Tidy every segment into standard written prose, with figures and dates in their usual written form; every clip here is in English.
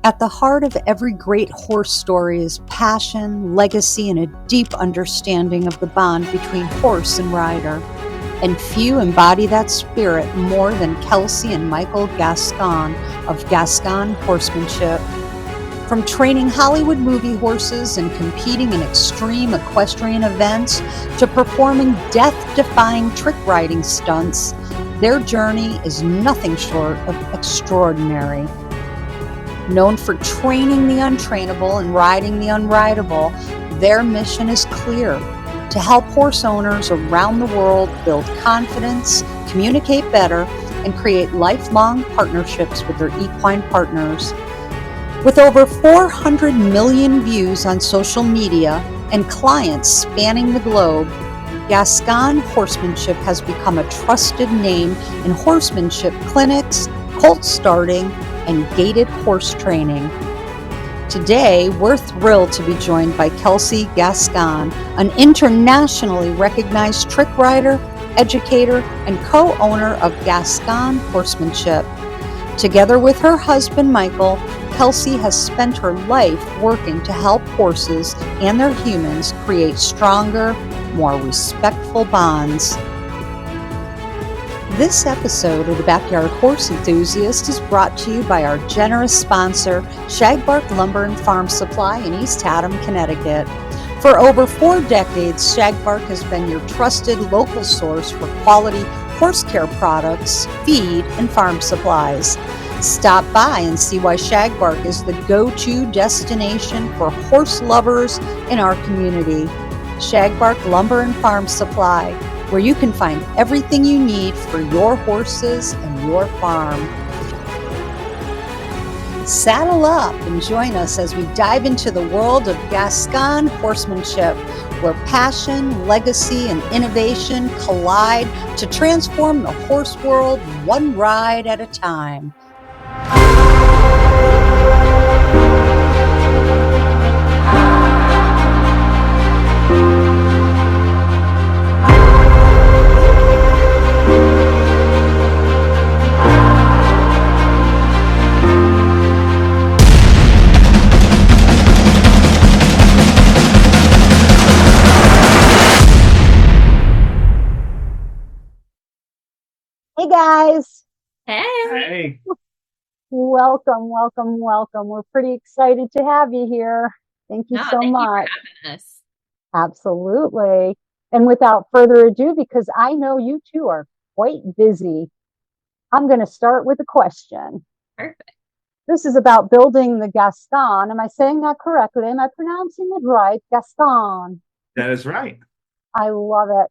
At the heart of every great horse story is passion, legacy, and a deep understanding of the bond between horse and rider. And few embody that spirit more than Kelsey and Michael Gascon of Gascon Horsemanship. From training Hollywood movie horses and competing in extreme equestrian events to performing death-defying trick riding stunts, their journey is nothing short of extraordinary. Known for training the untrainable and riding the unrideable, their mission is clear: to help horse owners around the world build confidence, communicate better, and create lifelong partnerships with their equine partners. With over 400 million views on social media and clients spanning the globe, Gascon Horsemanship has become a trusted name in horsemanship clinics, colt starting, and gaited horse training. Today, we're thrilled to be joined by Kelsey Gascon, an internationally recognized trick rider, educator, and co-owner of Gascon Horsemanship. Together with her husband, Michael, Kelsey has spent her life working to help horses and their humans create stronger, more respectful bonds. This episode of the Backyard Horse Enthusiast is brought to you by our generous sponsor, Shagbark Lumber and Farm Supply in East Haddam, Connecticut. For over 4 decades, Shagbark has been your trusted local source for quality horse care products, feed, and farm supplies. Stop by and see why Shagbark is the go-to destination for horse lovers in our community. Shagbark Lumber and Farm Supply, where you can find everything you need for your horses and your farm. Saddle up and join us as we dive into the world of Gascon horsemanship, where passion, legacy, and innovation collide to transform the horse world one ride at a time. Hey guys. Hey. Welcome. We're pretty excited to have you here. Thank you so much. Thank you for having us. Absolutely. And without further ado, because I know you two are quite busy, I'm going to start with a question. Perfect. This is about building the Gascon. Am I saying that correctly? Am I pronouncing it right? Gascon. That is right. I love it.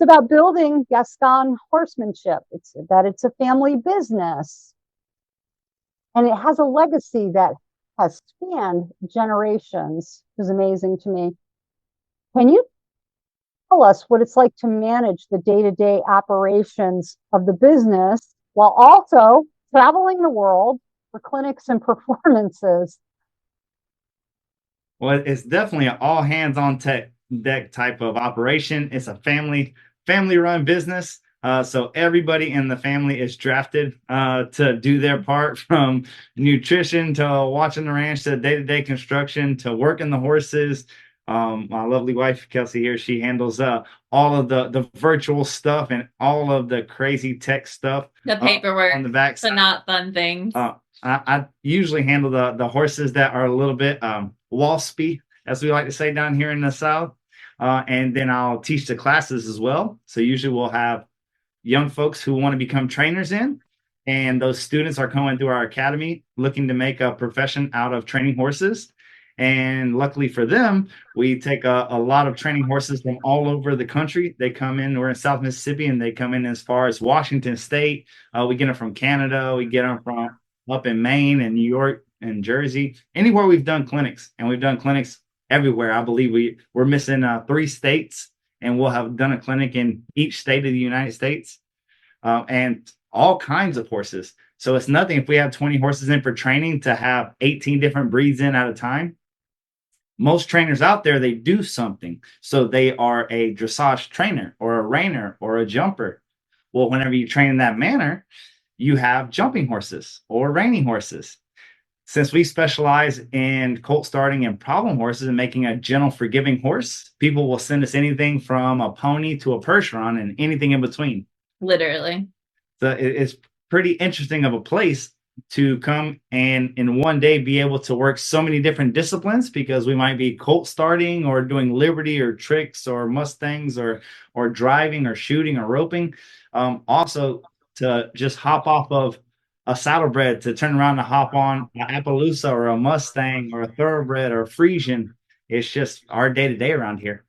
It's about building Gascon horsemanship. It's a family business. And it has a legacy that has spanned generations, which is amazing to me. Can you tell us what it's like to manage the day-to-day operations of the business while also traveling the world for clinics and performances? Well, it's definitely an all hands on deck type of operation. It's a family run business. So everybody in the family is drafted to do their part, from nutrition to watching the ranch to day-to-day construction to working the horses. My lovely wife, Kelsey here, she handles all of the virtual stuff and all of the crazy tech stuff. The paperwork, on the back side. the not fun things. I usually handle the horses that are a little bit waspy, as we like to say down here in the South. And then I'll teach the classes as well. So usually we'll have young folks who want to become trainers in, and those students are coming through our academy looking to make a profession out of training horses. And luckily for them, we take a lot of training horses from all over the country. They come in, we're in South Mississippi, and they come in as far as Washington State. We get them from Canada. We get them from up in Maine and New York and Jersey, anywhere we've done clinics. And we've done clinics everywhere. I believe we're missing 3 states, and we'll have done a clinic in each state of the United States, and all kinds of horses. So it's nothing if we have 20 horses in for training to have 18 different breeds in at a time. Most trainers out there, they do something. So they are a dressage trainer or a reiner or a jumper. Well, whenever you train in that manner, you have jumping horses or reining horses. Since we specialize in colt starting and problem horses and making a gentle, forgiving horse, people will send us anything from a pony to a Percheron and anything in between. Literally. So it's pretty interesting of a place to come and in one day be able to work so many different disciplines, because we might be colt starting or doing liberty or tricks or mustangs or driving or shooting or roping. Also to just hop off of a saddlebred to turn around to hop on an Appaloosa or a Mustang or a thoroughbred or a Frisian. It's just our day to day around here.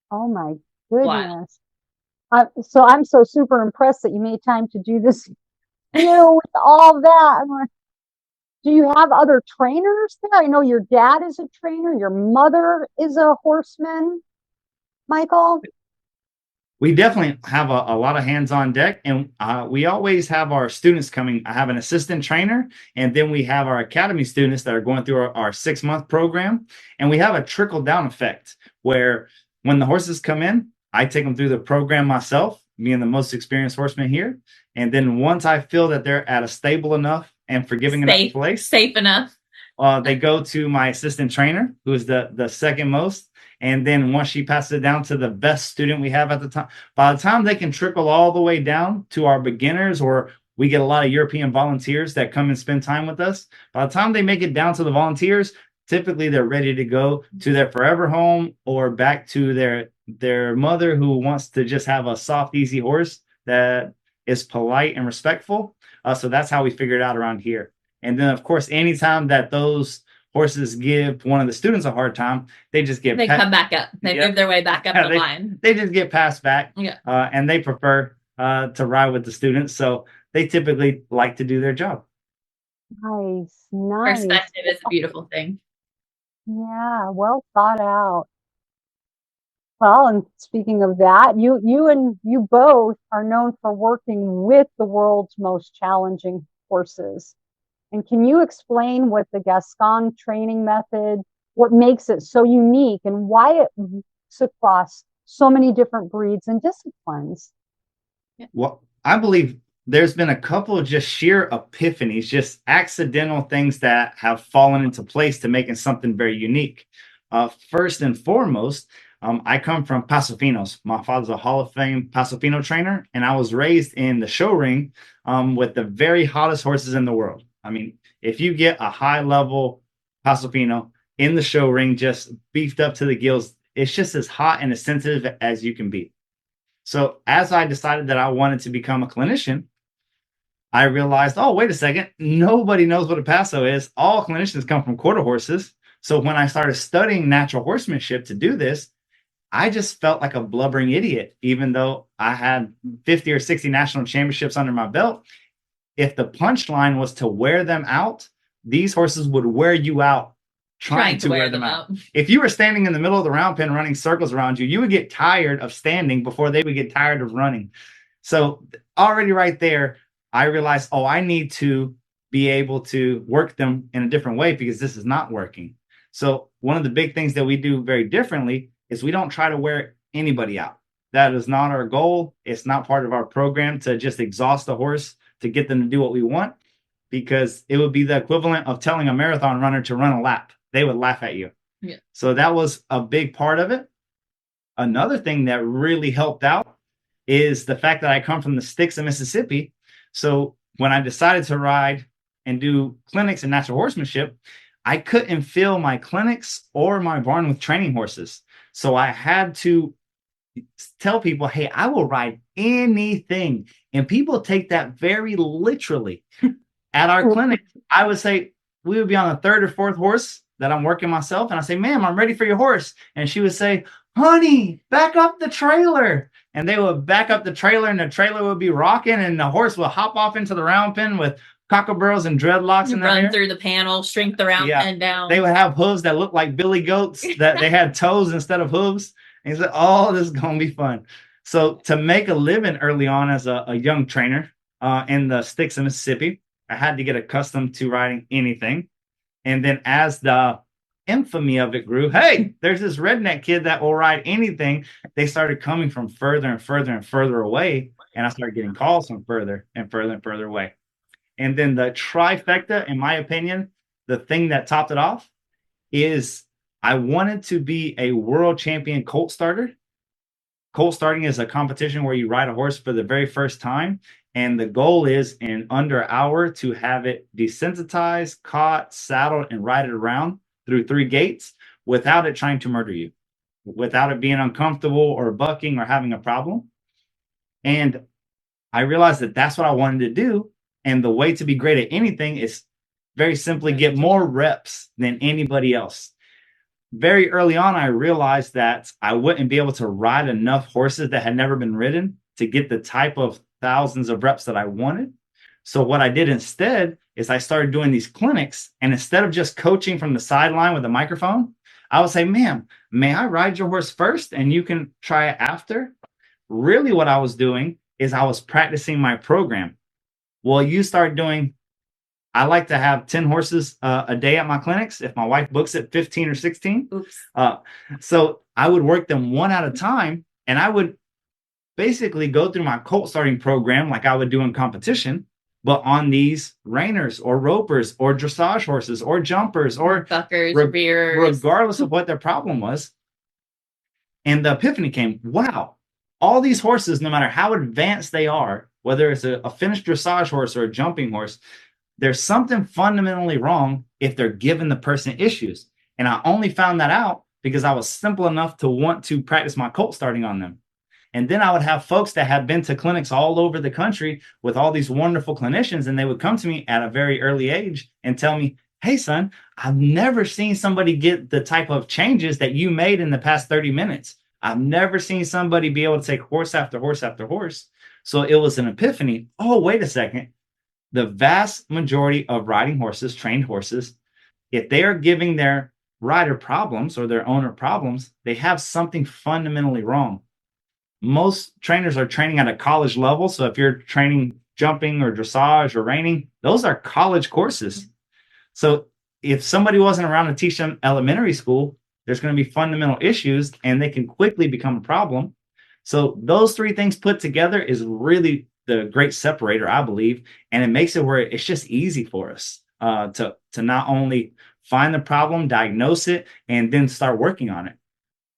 Oh my Wow. goodness. So I'm so super impressed that you made time to do this, with all that. Do you have other trainers there? I know your dad is a trainer, your mother is a horseman, Michael. We definitely have a lot of hands on deck, and we always have our students coming. I have an assistant trainer, and then we have our academy students that are going through our 6-month program. And we have a trickle down effect where when the horses come in, I take them through the program myself, being the most experienced horseman here. And then once I feel that they're at a stable enough and forgiving enough place, safe enough, they go to my assistant trainer, who is the second most. And then once she passes it down to the best student we have at the time, by the time they can trickle all the way down to our beginners, or we get a lot of European volunteers that come and spend time with us. By the time they make it down to the volunteers, typically they're ready to go to their forever home or back to their mother, who wants to just have a soft, easy horse that is polite and respectful. So that's how we figured it out around here. And then, of course, anytime that those horses give one of the students a hard time, they just get come back up. They move their way back up the line. They just get passed back. Yeah. And they prefer to ride with the students. So they typically like to do their job. Nice. Perspective is a beautiful thing. Yeah, well thought out. Well, and speaking of that, you both are known for working with the world's most challenging horses. And can you explain what the Gascon training method, what makes it so unique, and why it works across so many different breeds and disciplines? Well, I believe there's been a couple of just sheer epiphanies, just accidental things that have fallen into place to making something very unique. First and foremost, I come from Paso Finos. My father's a Hall of Fame Paso Fino trainer, and I was raised in the show ring with the very hottest horses in the world. I mean, if you get a high level Paso Fino in the show ring, just beefed up to the gills, it's just as hot and as sensitive as you can be. So as I decided that I wanted to become a clinician, I realized, oh, wait a second, nobody knows what a Paso is. All clinicians come from quarter horses. So when I started studying natural horsemanship to do this, I just felt like a blubbering idiot, even though I had 50 or 60 national championships under my belt. If the punchline was to wear them out, these horses would wear you out trying to wear them out. If you were standing in the middle of the round pen running circles around you, you would get tired of standing before they would get tired of running. So already right there, I realized, oh, I need to be able to work them in a different way because this is not working. So one of the big things that we do very differently is we don't try to wear anybody out. That is not our goal. It's not part of our program to just exhaust the horse to get them to do what we want, because it would be the equivalent of telling a marathon runner to run a lap. They would laugh at you. Yeah. So that was a big part of it. Another thing that really helped out is the fact that I come from the sticks of Mississippi. So when I decided to ride and do clinics in natural horsemanship, I couldn't fill my clinics or my barn with training horses. So I had to tell people, hey, I will ride anything. And people take that very literally. At our clinic, I would say we would be on the third or fourth horse that I'm working myself. And I say, ma'am, I'm ready for your horse. And she would say, honey, back up the trailer. And they would back up the trailer and the trailer would be rocking and the horse would hop off into the round pen with cockaburros and dreadlocks in their hair. Run through the panel, shrink the round pen down. They would have hooves that looked like billy goats, that they had toes instead of hooves. And he said, oh, this is going to be fun. So to make a living early on as a young trainer in the sticks of Mississippi, I had to get accustomed to riding anything. And then as the infamy of it grew, hey, there's this redneck kid that will ride anything. They started coming from further and further and further away. And I started getting calls from further and further and further away. And then the trifecta, in my opinion, the thing that topped it off is I wanted to be a world champion colt starter. Colt starting is a competition where you ride a horse for the very first time. And the goal is in under an hour to have it desensitized, caught, saddled, and ride it around through 3 gates without it trying to murder you, without it being uncomfortable or bucking or having a problem. And I realized that that's what I wanted to do. And the way to be great at anything is very simply get more reps than anybody else. Very early on, I realized that I wouldn't be able to ride enough horses that had never been ridden to get the type of thousands of reps that I wanted. So what I did instead is I started doing these clinics. And instead of just coaching from the sideline with a microphone, I would say, ma'am, may I ride your horse first and you can try it after? Really what I was doing is I was practicing my program. Well, you start doing, I like to have 10 horses a day at my clinics. If my wife books it, 15 or 16. So I would work them one at a time, and I would basically go through my colt starting program like I would do in competition, but on these reiners or ropers or dressage horses or jumpers or buckers, rearers, regardless of what their problem was. And the epiphany came, wow, all these horses, no matter how advanced they are, whether it's a finished dressage horse or a jumping horse, there's something fundamentally wrong if they're giving the person issues. And I only found that out because I was simple enough to want to practice my colt starting on them. And then I would have folks that had been to clinics all over the country with all these wonderful clinicians, and they would come to me at a very early age and tell me, hey, son, I've never seen somebody get the type of changes that you made in the past 30 minutes. I've never seen somebody be able to take horse after horse after horse. So it was an epiphany. Oh, wait a second. The vast majority of riding horses, trained horses, if they are giving their rider problems or their owner problems, they have something fundamentally wrong. Most trainers are training at a college level. So if you're training jumping or dressage or reining, those are college courses. So if somebody wasn't around to teach them elementary school, there's going to be fundamental issues and they can quickly become a problem. So those 3 things put together is really the great separator, I believe. And it makes it where it's just easy for us to not only find the problem, diagnose it, and then start working on it.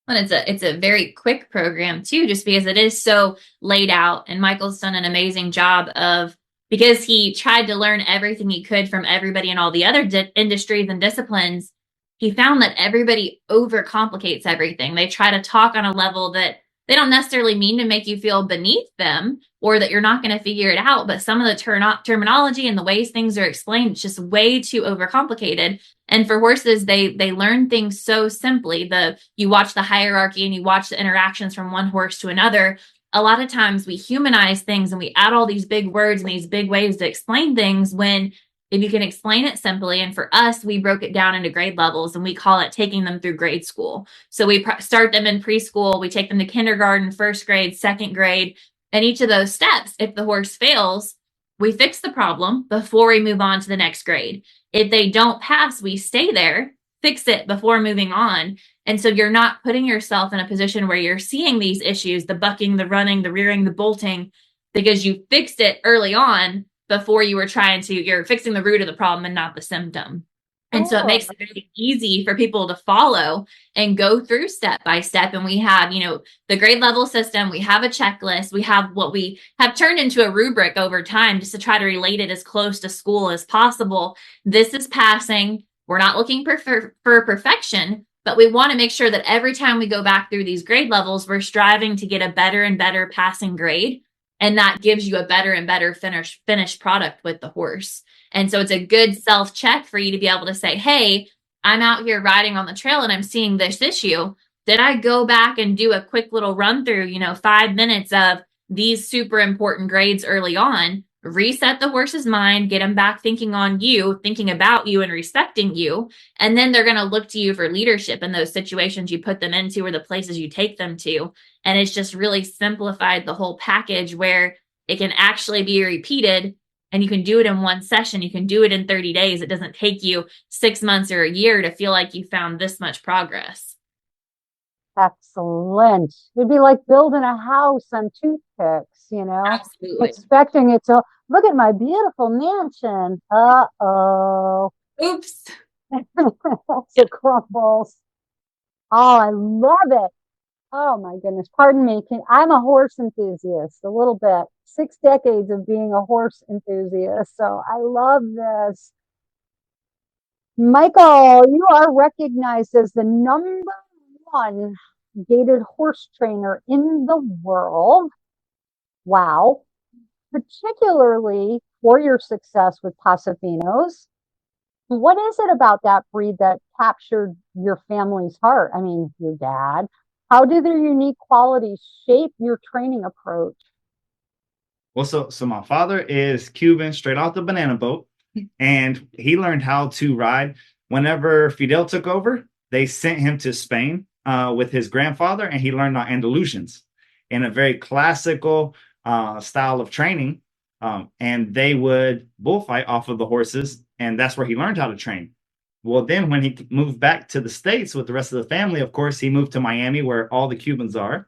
And it's a very quick program too, just because it is so laid out. And Michael's done an amazing job of, because he tried to learn everything he could from everybody in all the other industries and disciplines, he found that everybody overcomplicates everything. They try to talk on a level that they don't necessarily mean to make you feel beneath them or that you're not going to figure it out. But some of the terminology and the ways things are explained, it's just way too overcomplicated. And for horses, they learn things so simply. You watch the hierarchy and you watch the interactions from one horse to another. A lot of times we humanize things and we add all these big words and these big ways to explain things, when if you can explain it simply. And for us, we broke it down into grade levels and we call it taking them through grade school. So we start them in preschool, we take them to kindergarten, first grade, second grade, and each of those steps, if the horse fails, we fix the problem before we move on to the next grade. If they don't pass, we stay there, fix it before moving on. And so you're not putting yourself in a position where you're seeing these issues, the bucking, the running, the rearing, the bolting, because you fixed it early on before you're fixing the root of the problem and not the symptom. And so it makes it really easy for people to follow and go through step by step. And we have, the grade level system, we have a checklist, we have what we have turned into a rubric over time just to try to relate it as close to school as possible. This is passing. We're not looking for perfection, but we want to make sure that every time we go back through these grade levels, we're striving to get a better and better passing grade. And that gives you a better and better finished product with the horse. And so it's a good self-check for you to be able to say, hey, I'm out here riding on the trail and I'm seeing this issue. Did I go back and do a quick little run through, 5 minutes of these super important grades early on, reset the horse's mind, get them back thinking on you, thinking about you and respecting you. And then they're going to look to you for leadership in those situations you put them into or the places you take them to. And it's just really simplified the whole package where it can actually be repeated and you can do it in one session. You can do it in 30 days. It doesn't take you 6 months or a year to feel like you found this much progress. Excellent. It'd be like building a house on toothpicks, Absolutely. Expecting it to look at my beautiful mansion. Uh-oh. Oops. It crumbles. Oh, I love it. Oh my goodness. Pardon me. I'm a horse enthusiast, a little bit. 6 decades of being a horse enthusiast. So I love this. Michael, you are recognized as the #1 gaited horse trainer in the world. Wow. Particularly for your success with Paso Finos. What is it about that breed that captured your family's heart? I mean, your dad. How do their unique qualities shape your training approach? Well, so my father is Cuban, straight off the banana boat, and he learned how to ride. Whenever Fidel took over, they sent him to Spain with his grandfather, and he learned on Andalusians in a very classical style of training. And they would bullfight off of the horses, and that's where he learned how to train. Well, then when he moved back to the States with the rest of the family, of course, he moved to Miami where all the Cubans are.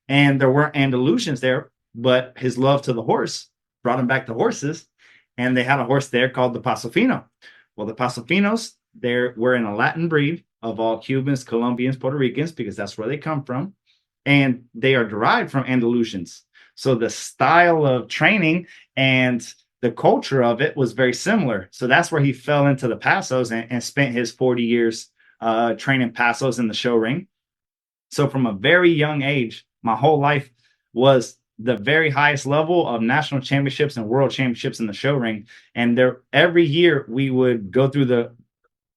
And there weren't Andalusians there, but his love to the horse brought him back to horses. And they had a horse there called the Paso Fino. Well, the Paso Finos, we're in a Latin breed of all Cubans, Colombians, Puerto Ricans, because that's where they come from. And they are derived from Andalusians. So the style of training and the culture of it was very similar. So that's where he fell into the Pasos and spent his 40 years training Pasos in the show ring. So from a very young age, my whole life was the very highest level of national championships and world championships in the show ring. And there, every year we would go through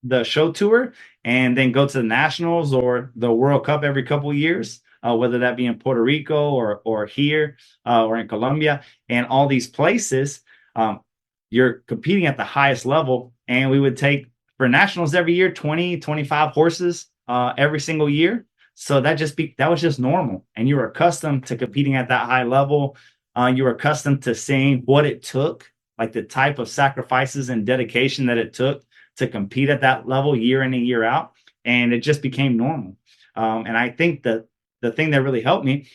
the show tour and then go to the nationals or the World Cup every couple of years, whether that be in Puerto Rico or here or in Colombia. And all these places, you're competing at the highest level. And we would take for nationals every year 20, 25 horses every single year. So that was just normal. And you were accustomed to competing at that high level. You were accustomed to seeing what it took, like the type of sacrifices and dedication that it took to compete at that level year in and year out. And it just became normal. And I think that the thing that really helped me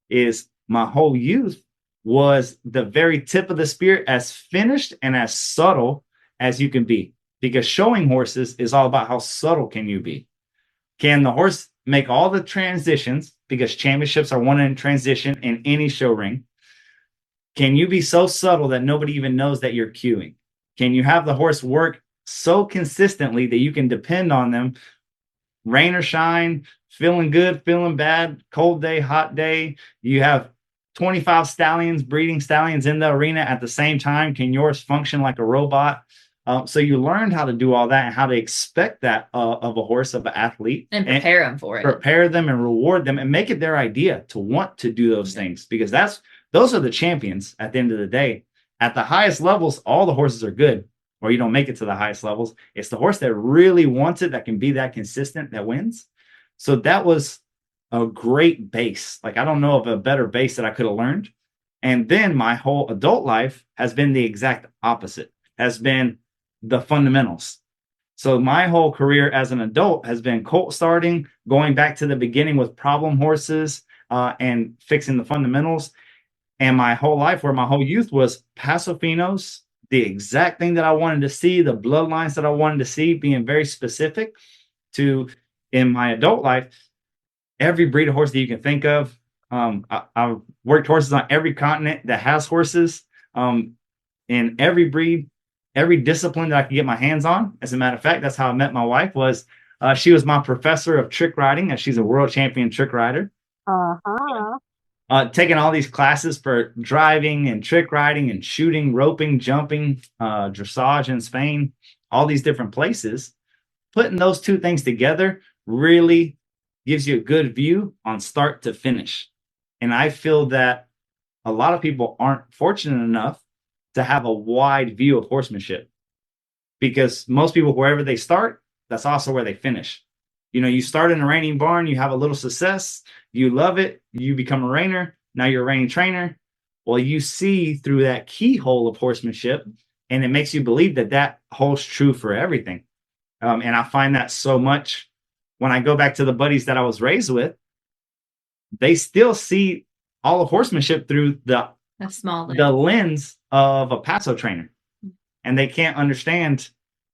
is my whole youth was the very tip of the spear, as finished and as subtle as you can be. Because showing horses is all about how subtle can you be. Can the horse make all the transitions, because championships are won in transition in any show ring? Can you be so subtle that nobody even knows that you're cueing? Can you have the horse work so consistently that you can depend on them, rain or shine, feeling good, feeling bad, cold day, hot day? You have 25 stallions, breeding stallions in the arena at the same time. Can yours function like a robot? So you learned how to do all that and how to expect that of a horse, of an athlete, and prepare them for it. Prepare them and reward them and make it their idea to want to do those things, because those are the champions at the end of the day. At the highest levels, all the horses are good, or you don't make it to the highest levels. It's the horse that really wants it, that can be that consistent, that wins. So that was a great base. Like, I don't know of a better base that I could have learned. And then my whole adult life has been the exact opposite, has been the fundamentals. So my whole career as an adult has been colt starting, going back to the beginning with problem horses and fixing the fundamentals. And my whole life, where my whole youth was Paso Finos, the exact thing that I wanted to see, the bloodlines that I wanted to see, being very specific to, in my adult life, every breed of horse that you can think of. I've worked horses on every continent that has horses, in every breed, every discipline that I could get my hands on. As a matter of fact, that's how I met my wife. She was my professor of trick riding, as she's a world champion trick rider. Taking all these classes for driving and trick riding and shooting, roping, jumping, dressage in Spain, all these different places. Putting those two things together really gives you a good view on start to finish. And I feel that a lot of people aren't fortunate enough to have a wide view of horsemanship, because most people, wherever they start, that's also where they finish. You know, you start in a reining barn, you have a little success, you love it, you become a reiner, now you're a reining trainer. Well, you see through that keyhole of horsemanship, and it makes you believe that that holds true for everything. And I find that so much when I go back to the buddies that I was raised with. They still see all of horsemanship through the lens of a Paso trainer. And they can't understand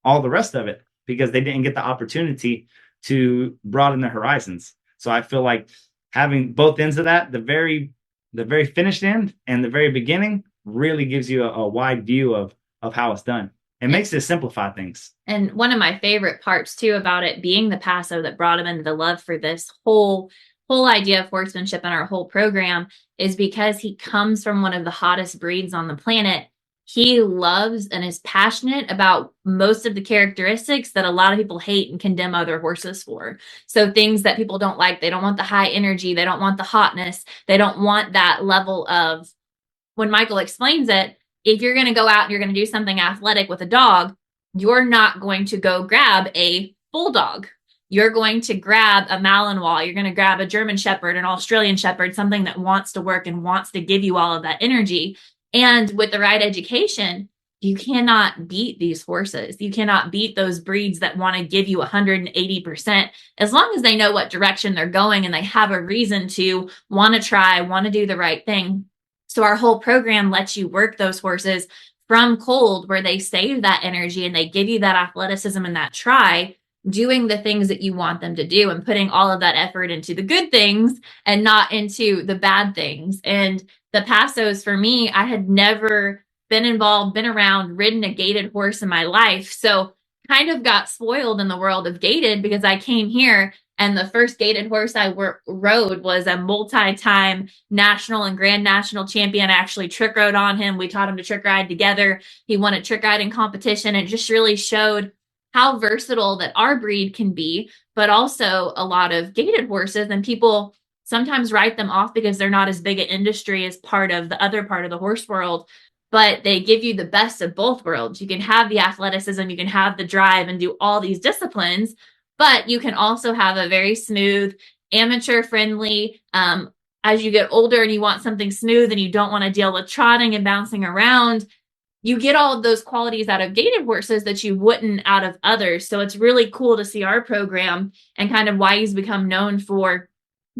all the rest of it because they didn't get the opportunity to broaden their horizons. So I feel like having both ends of that, the very finished end and the very beginning, really gives you a wide view of how it's done. It makes it simplify things. And one of my favorite parts too about it being the Paso that brought him into the love for this whole idea of horsemanship and our whole program is because he comes from one of the hottest breeds on the planet. He loves and is passionate about most of the characteristics that a lot of people hate and condemn other horses for. So things that people don't like, they don't want the high energy, they don't want the hotness, they don't want that level of, when Michael explains it, if you're going to go out and you're going to do something athletic with a dog, you're not going to go grab a bulldog. You're going to grab a Malinois. You're going to grab a German Shepherd, an Australian Shepherd, something that wants to work and wants to give you all of that energy. And with the right education, you cannot beat these horses. You cannot beat those breeds that want to give you 180%, as long as they know what direction they're going and they have a reason to want to try, want to do the right thing. So our whole program lets you work those horses from cold, where they save that energy and they give you that athleticism and that try, doing the things that you want them to do and putting all of that effort into the good things and not into the bad things. And the Pasos, for me, I had never been involved, been around, ridden a gaited horse in my life. So kind of got spoiled in the world of gaited because I came here and the first gaited horse I rode was a multi-time national and grand national champion. I actually trick rode on him. We taught him to trick ride together. He won a trick riding competition. It just really showed how versatile that our breed can be, but also a lot of gaited horses. And people sometimes write them off because they're not as big an industry as part of the other part of the horse world, but they give you the best of both worlds. You can have the athleticism, you can have the drive and do all these disciplines, but you can also have a very smooth, amateur friendly, as you get older and you want something smooth and you don't want to deal with trotting and bouncing around, you get all of those qualities out of gaited horses that you wouldn't out of others. So it's really cool to see our program and kind of why he's become known for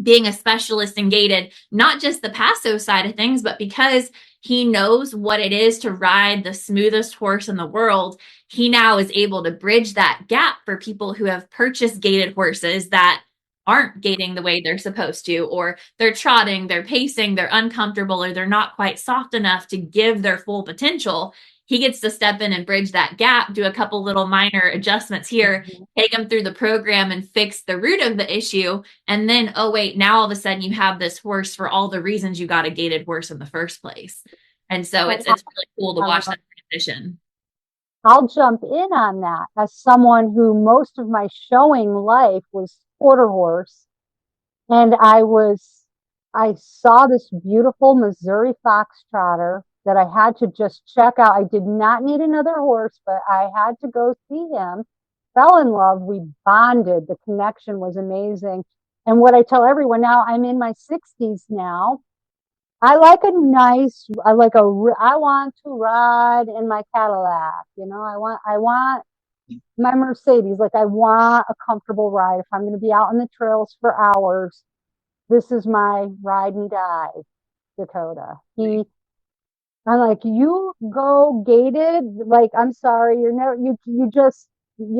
being a specialist in gaited, not just the Paso side of things, but because he knows what it is to ride the smoothest horse in the world. He now is able to bridge that gap for people who have purchased gaited horses that aren't gaiting the way they're supposed to, or they're trotting, they're pacing, they're uncomfortable, or they're not quite soft enough to give their full potential. He gets to step in and bridge that gap, do a couple little minor adjustments here, take them through the program and fix the root of the issue. And then, oh, wait, now all of a sudden you have this horse for all the reasons you got a gaited horse in the first place. And so it's really cool to watch that transition. I'll jump in on that as someone who most of my showing life was quarter horse. And I saw this beautiful Missouri foxtrotter that I had to just check out. I did not need another horse, but I had to go see him. Fell in love. We bonded. The connection was amazing. And what I tell everyone now, I'm in my 60s now. I want to ride in my Cadillac. I want my Mercedes. Like, I want a comfortable ride. If I'm going to be out on the trails for hours, this is my ride and die, Dakota. I'm like, you go gaited. Like, I'm sorry, you're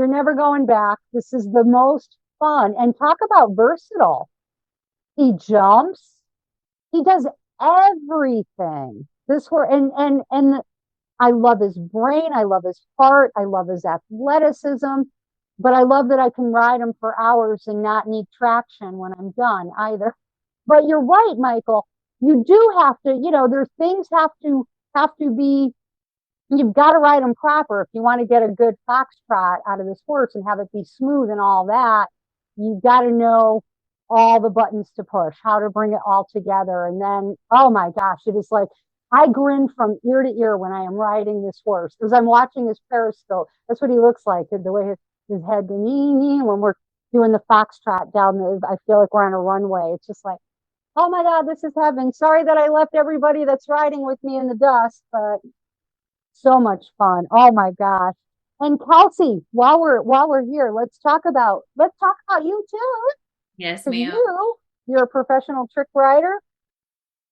never going back. This is the most fun. And talk about versatile. He jumps. He does everything. And I love his brain. I love his heart. I love his athleticism. But I love that I can ride him for hours and not need traction when I'm done either. But you're right, Michael. You do have to, there's things have to be, you've got to ride them proper. If you want to get a good foxtrot out of this horse and have it be smooth and all that, you've got to know all the buttons to push, how to bring it all together. And then, oh my gosh, it is like, I grin from ear to ear when I am riding this horse because I'm watching his periscope. That's what he looks like, the way his head, when we're doing the foxtrot I feel like we're on a runway. It's just like, oh my God, this is heaven. Sorry that I left everybody that's riding with me in the dust, but so much fun. Oh my gosh. And Kelsey, while we're here, let's talk about you too. Yes, ma'am. You're a professional trick rider.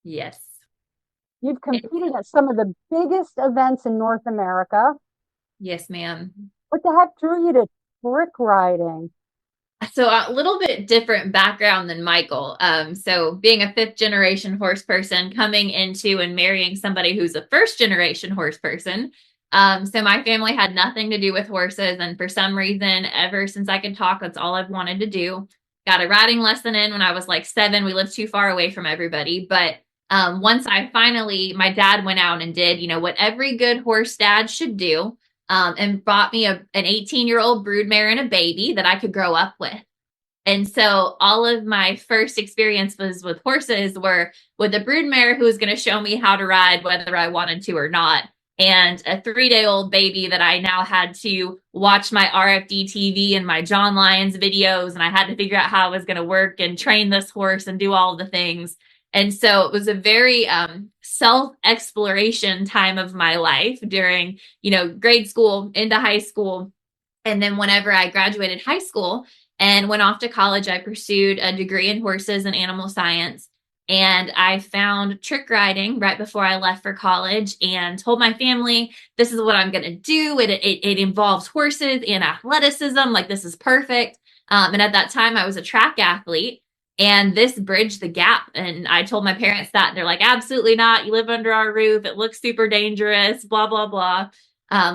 Yes. You've competed at some of the biggest events in North America. Yes, ma'am. What the heck drew you to trick riding? So a little bit different background than Michael. So being a fifth generation horse person, coming into and marrying somebody who's a first generation horse person. So my family had nothing to do with horses. And for some reason, ever since I could talk, that's all I've wanted to do. Got a riding lesson in when I was like 7. We lived too far away from everybody. But once my dad went out and did, what every good horse dad should do, and bought me an 18-year-old broodmare and a baby that I could grow up with. And so all of my first experiences with horses were with a broodmare who was going to show me how to ride, whether I wanted to or not, and a 3-day-old baby that I now had to watch my RFD TV and my John Lyons videos, and I had to figure out how I was going to work and train this horse and do all the things. And so it was a very self-exploration time of my life during, grade school into high school. And then whenever I graduated high school and went off to college, I pursued a degree in horses and animal science. And I found trick riding right before I left for college and told my family, this is what I'm going to do. It involves horses and athleticism. Like, this is perfect. And at that time, I was a track athlete. And this bridged the gap. And I told my parents that, and they're like, absolutely not. You live under our roof. It looks super dangerous, blah, blah, blah.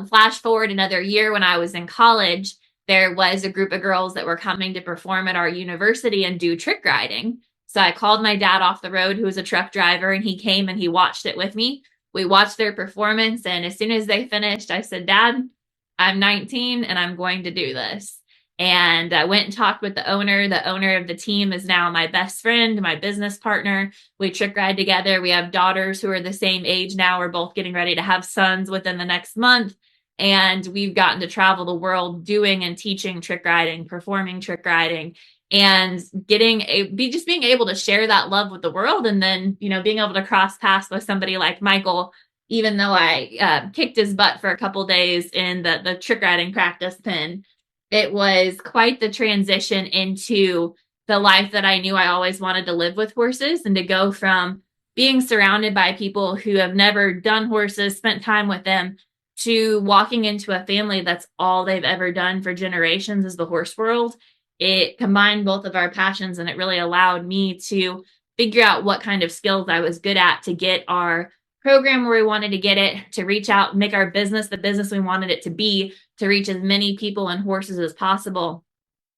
Flash forward another year when I was in college, there was a group of girls that were coming to perform at our university and do trick riding. So I called my dad off the road, who was a truck driver, and he came and he watched it with me. We watched their performance. And as soon as they finished, I said, Dad, I'm 19 and I'm going to do this. And I went and talked with the owner. The owner of the team is now my best friend, my business partner. We trick ride together. We have daughters who are the same age now. We're both getting ready to have sons within the next month. And we've gotten to travel the world doing and teaching trick riding, performing trick riding, and being able to share that love with the world. And then, being able to cross paths with somebody like Michael, even though I kicked his butt for a couple days in the trick riding practice pen. It was quite the transition into the life that I knew I always wanted to live with horses, and to go from being surrounded by people who have never done horses, spent time with them, to walking into a family that's all they've ever done for generations is the horse world. It combined both of our passions, and it really allowed me to figure out what kind of skills I was good at to get our program where we wanted to get it, to reach out, make our business the business we wanted it to be, to reach as many people and horses as possible,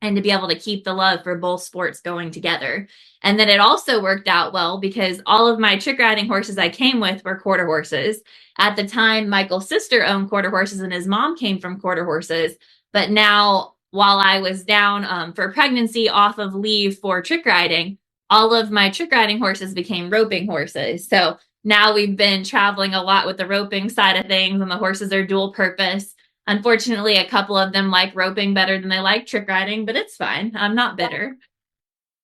and to be able to keep the love for both sports going together. And then it also worked out well because all of my trick riding horses I came with were quarter horses. At the time, Michael's sister owned quarter horses and his mom came from quarter horses. But now, while I was down for pregnancy off of leave for trick riding, all of my trick riding horses became roping horses. So now we've been traveling a lot with the roping side of things, and the horses are dual purpose. Unfortunately, a couple of them like roping better than they like trick riding, but it's fine. I'm not bitter.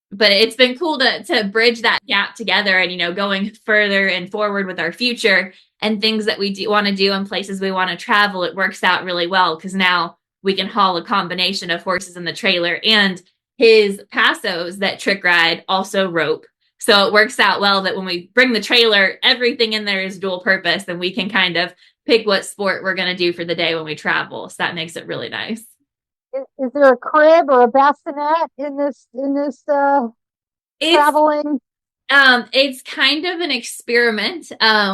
But it's been cool to bridge that gap together, and, going further and forward with our future and things that we do want to do and places we want to travel. It works out really well because now we can haul a combination of horses in the trailer, and his Pasos that trick ride also rope. So it works out well that when we bring the trailer, everything in there is dual purpose, and we can kind of pick what sport we're going to do for the day when we travel. So that makes it really nice. Is there a crib or a bassinet in this traveling? It's kind of an experiment.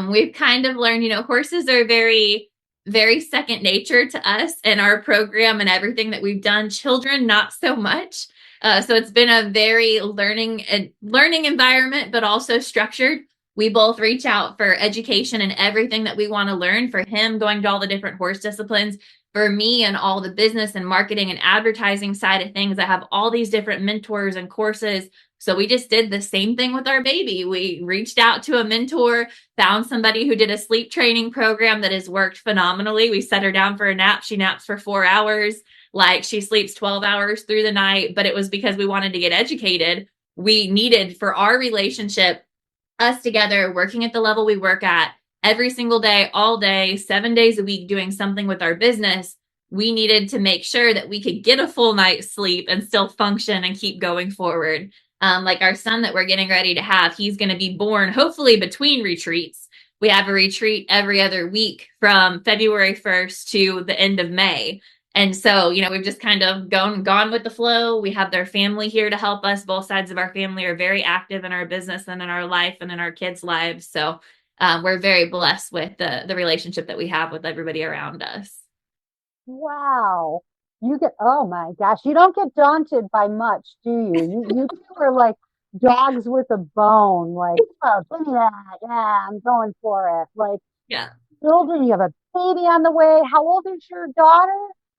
We've kind of learned, horses are very, very second nature to us and our program and everything that we've done. Children, not so much. So it's been a very learning environment, but also structured. We both reach out for education and everything that we want to learn. For him, going to all the different horse disciplines. For me, and all the business and marketing and advertising side of things, I have all these different mentors and courses. So we just did the same thing with our baby. We reached out to a mentor, found somebody who did a sleep training program that has worked phenomenally. We set her down for a nap. She naps for 4 hours. Like, she sleeps 12 hours through the night, but it was because we wanted to get educated. We needed, for our relationship, us together working at the level we work at every single day, all day, 7 days a week, doing something with our business. We needed to make sure that we could get a full night's sleep and still function and keep going forward. Like our son that we're getting ready to have, he's going to be born hopefully between retreats. We have a retreat every other week from February 1st to the end of May. And so, we've just kind of gone with the flow. We have their family here to help us. Both sides of our family are very active in our business and in our life and in our kids' lives. So we're very blessed with the relationship that we have with everybody around us. Wow. Oh my gosh, you don't get daunted by much, do you? You two are like dogs with a bone, like, oh, give me that. Yeah, I'm going for it. Like Yeah. children, you have a baby on the way. How old is your daughter?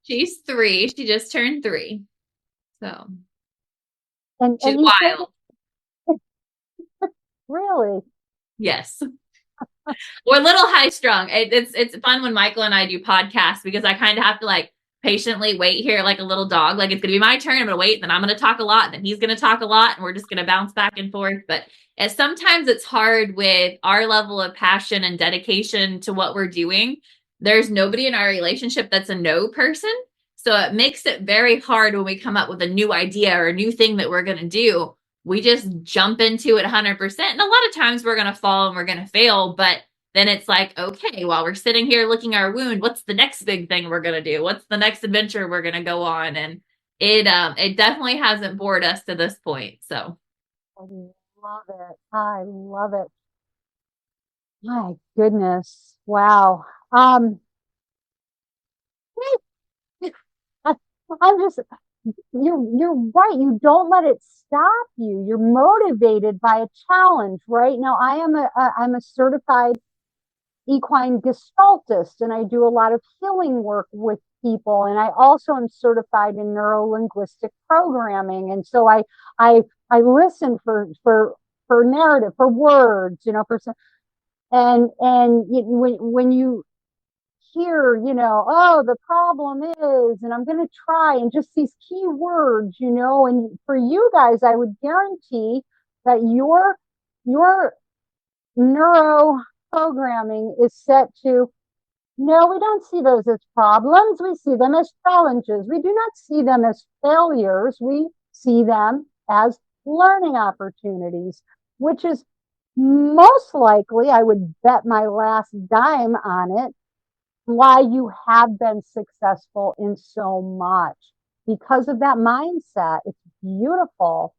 She's 3. She just turned 3. So And she's you wild. said, really? Yes. We're a little high strung. It's fun when Michael and I do podcasts because I kind of have to like patiently wait here like a little dog. Like it's gonna be my turn. I'm gonna wait, then I'm gonna talk a lot, and then he's gonna talk a lot, and we're just gonna bounce back and forth. But sometimes it's hard with our level of passion and dedication to what we're doing. There's nobody in our relationship that's a no person. So it makes it very hard when we come up with a new idea or a new thing that we're gonna do. We just jump into it 100%. And a lot of times we're going to fall and we're going to fail. But then it's like, okay, while we're sitting here looking our wound, what's the next big thing we're going to do? What's the next adventure we're going to go on? And it definitely hasn't bored us to this point. So I love it. I love it. My goodness. Wow. I'm just, you're right. You don't let it stop you. You're motivated by a challenge, right? Now, I'm a certified equine gestaltist, and I do a lot of healing work with people. And I also am certified in neuro-linguistic programming. And so I listen for narrative, for words, when you hear, oh, the problem is, and I'm going to try, and just these key words, and for you guys, I would guarantee that your neuro programming is set to, no, we don't see those as problems. We see them as challenges. We do not see them as failures. We see them as learning opportunities, which is most likely, I would bet my last dime on it, why you have been successful in so much because of that mindset. It's beautiful.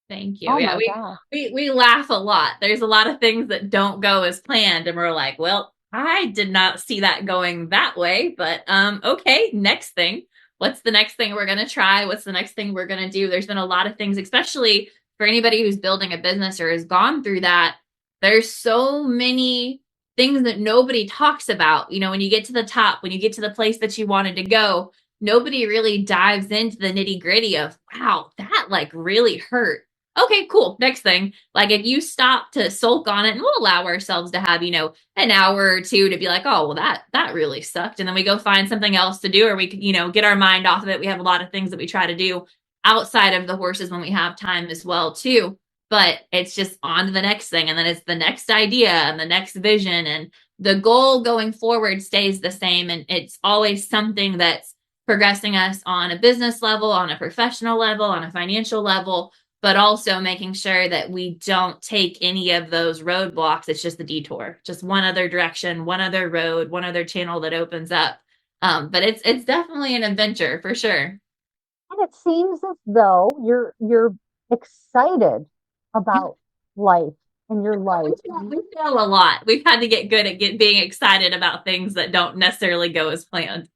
thank you. Oh Yeah, my gosh. we laugh a lot. There's a lot of things that don't go as planned, and we're like, well, I did not see that going that way, but okay, next thing. What's the next thing we're gonna try? What's the next thing we're gonna do? There's been a lot of things, especially for anybody who's building a business or has gone through that. There's so many things that nobody talks about. When you get to the top, when you get to the place that you wanted to go, nobody really dives into the nitty gritty of, wow, that like really hurt. Okay, cool. Next thing. Like if you stop to sulk on it, and we'll allow ourselves to have, an hour or two to be like, oh, well, that really sucked. And then we go find something else to do, or we can, get our mind off of it. We have a lot of things that we try to do outside of the horses when we have time as well, too. But it's just on to the next thing. And then it's the next idea and the next vision. And the goal going forward stays the same. And it's always something that's progressing us on a business level, on a professional level, on a financial level, but also making sure that we don't take any of those roadblocks. It's just the detour, just one other direction, one other road, one other channel that opens up. But it's definitely an adventure for sure. And it seems as though you're excited about life and your life. We fail a lot. We've had to get good at being excited about things that don't necessarily go as planned.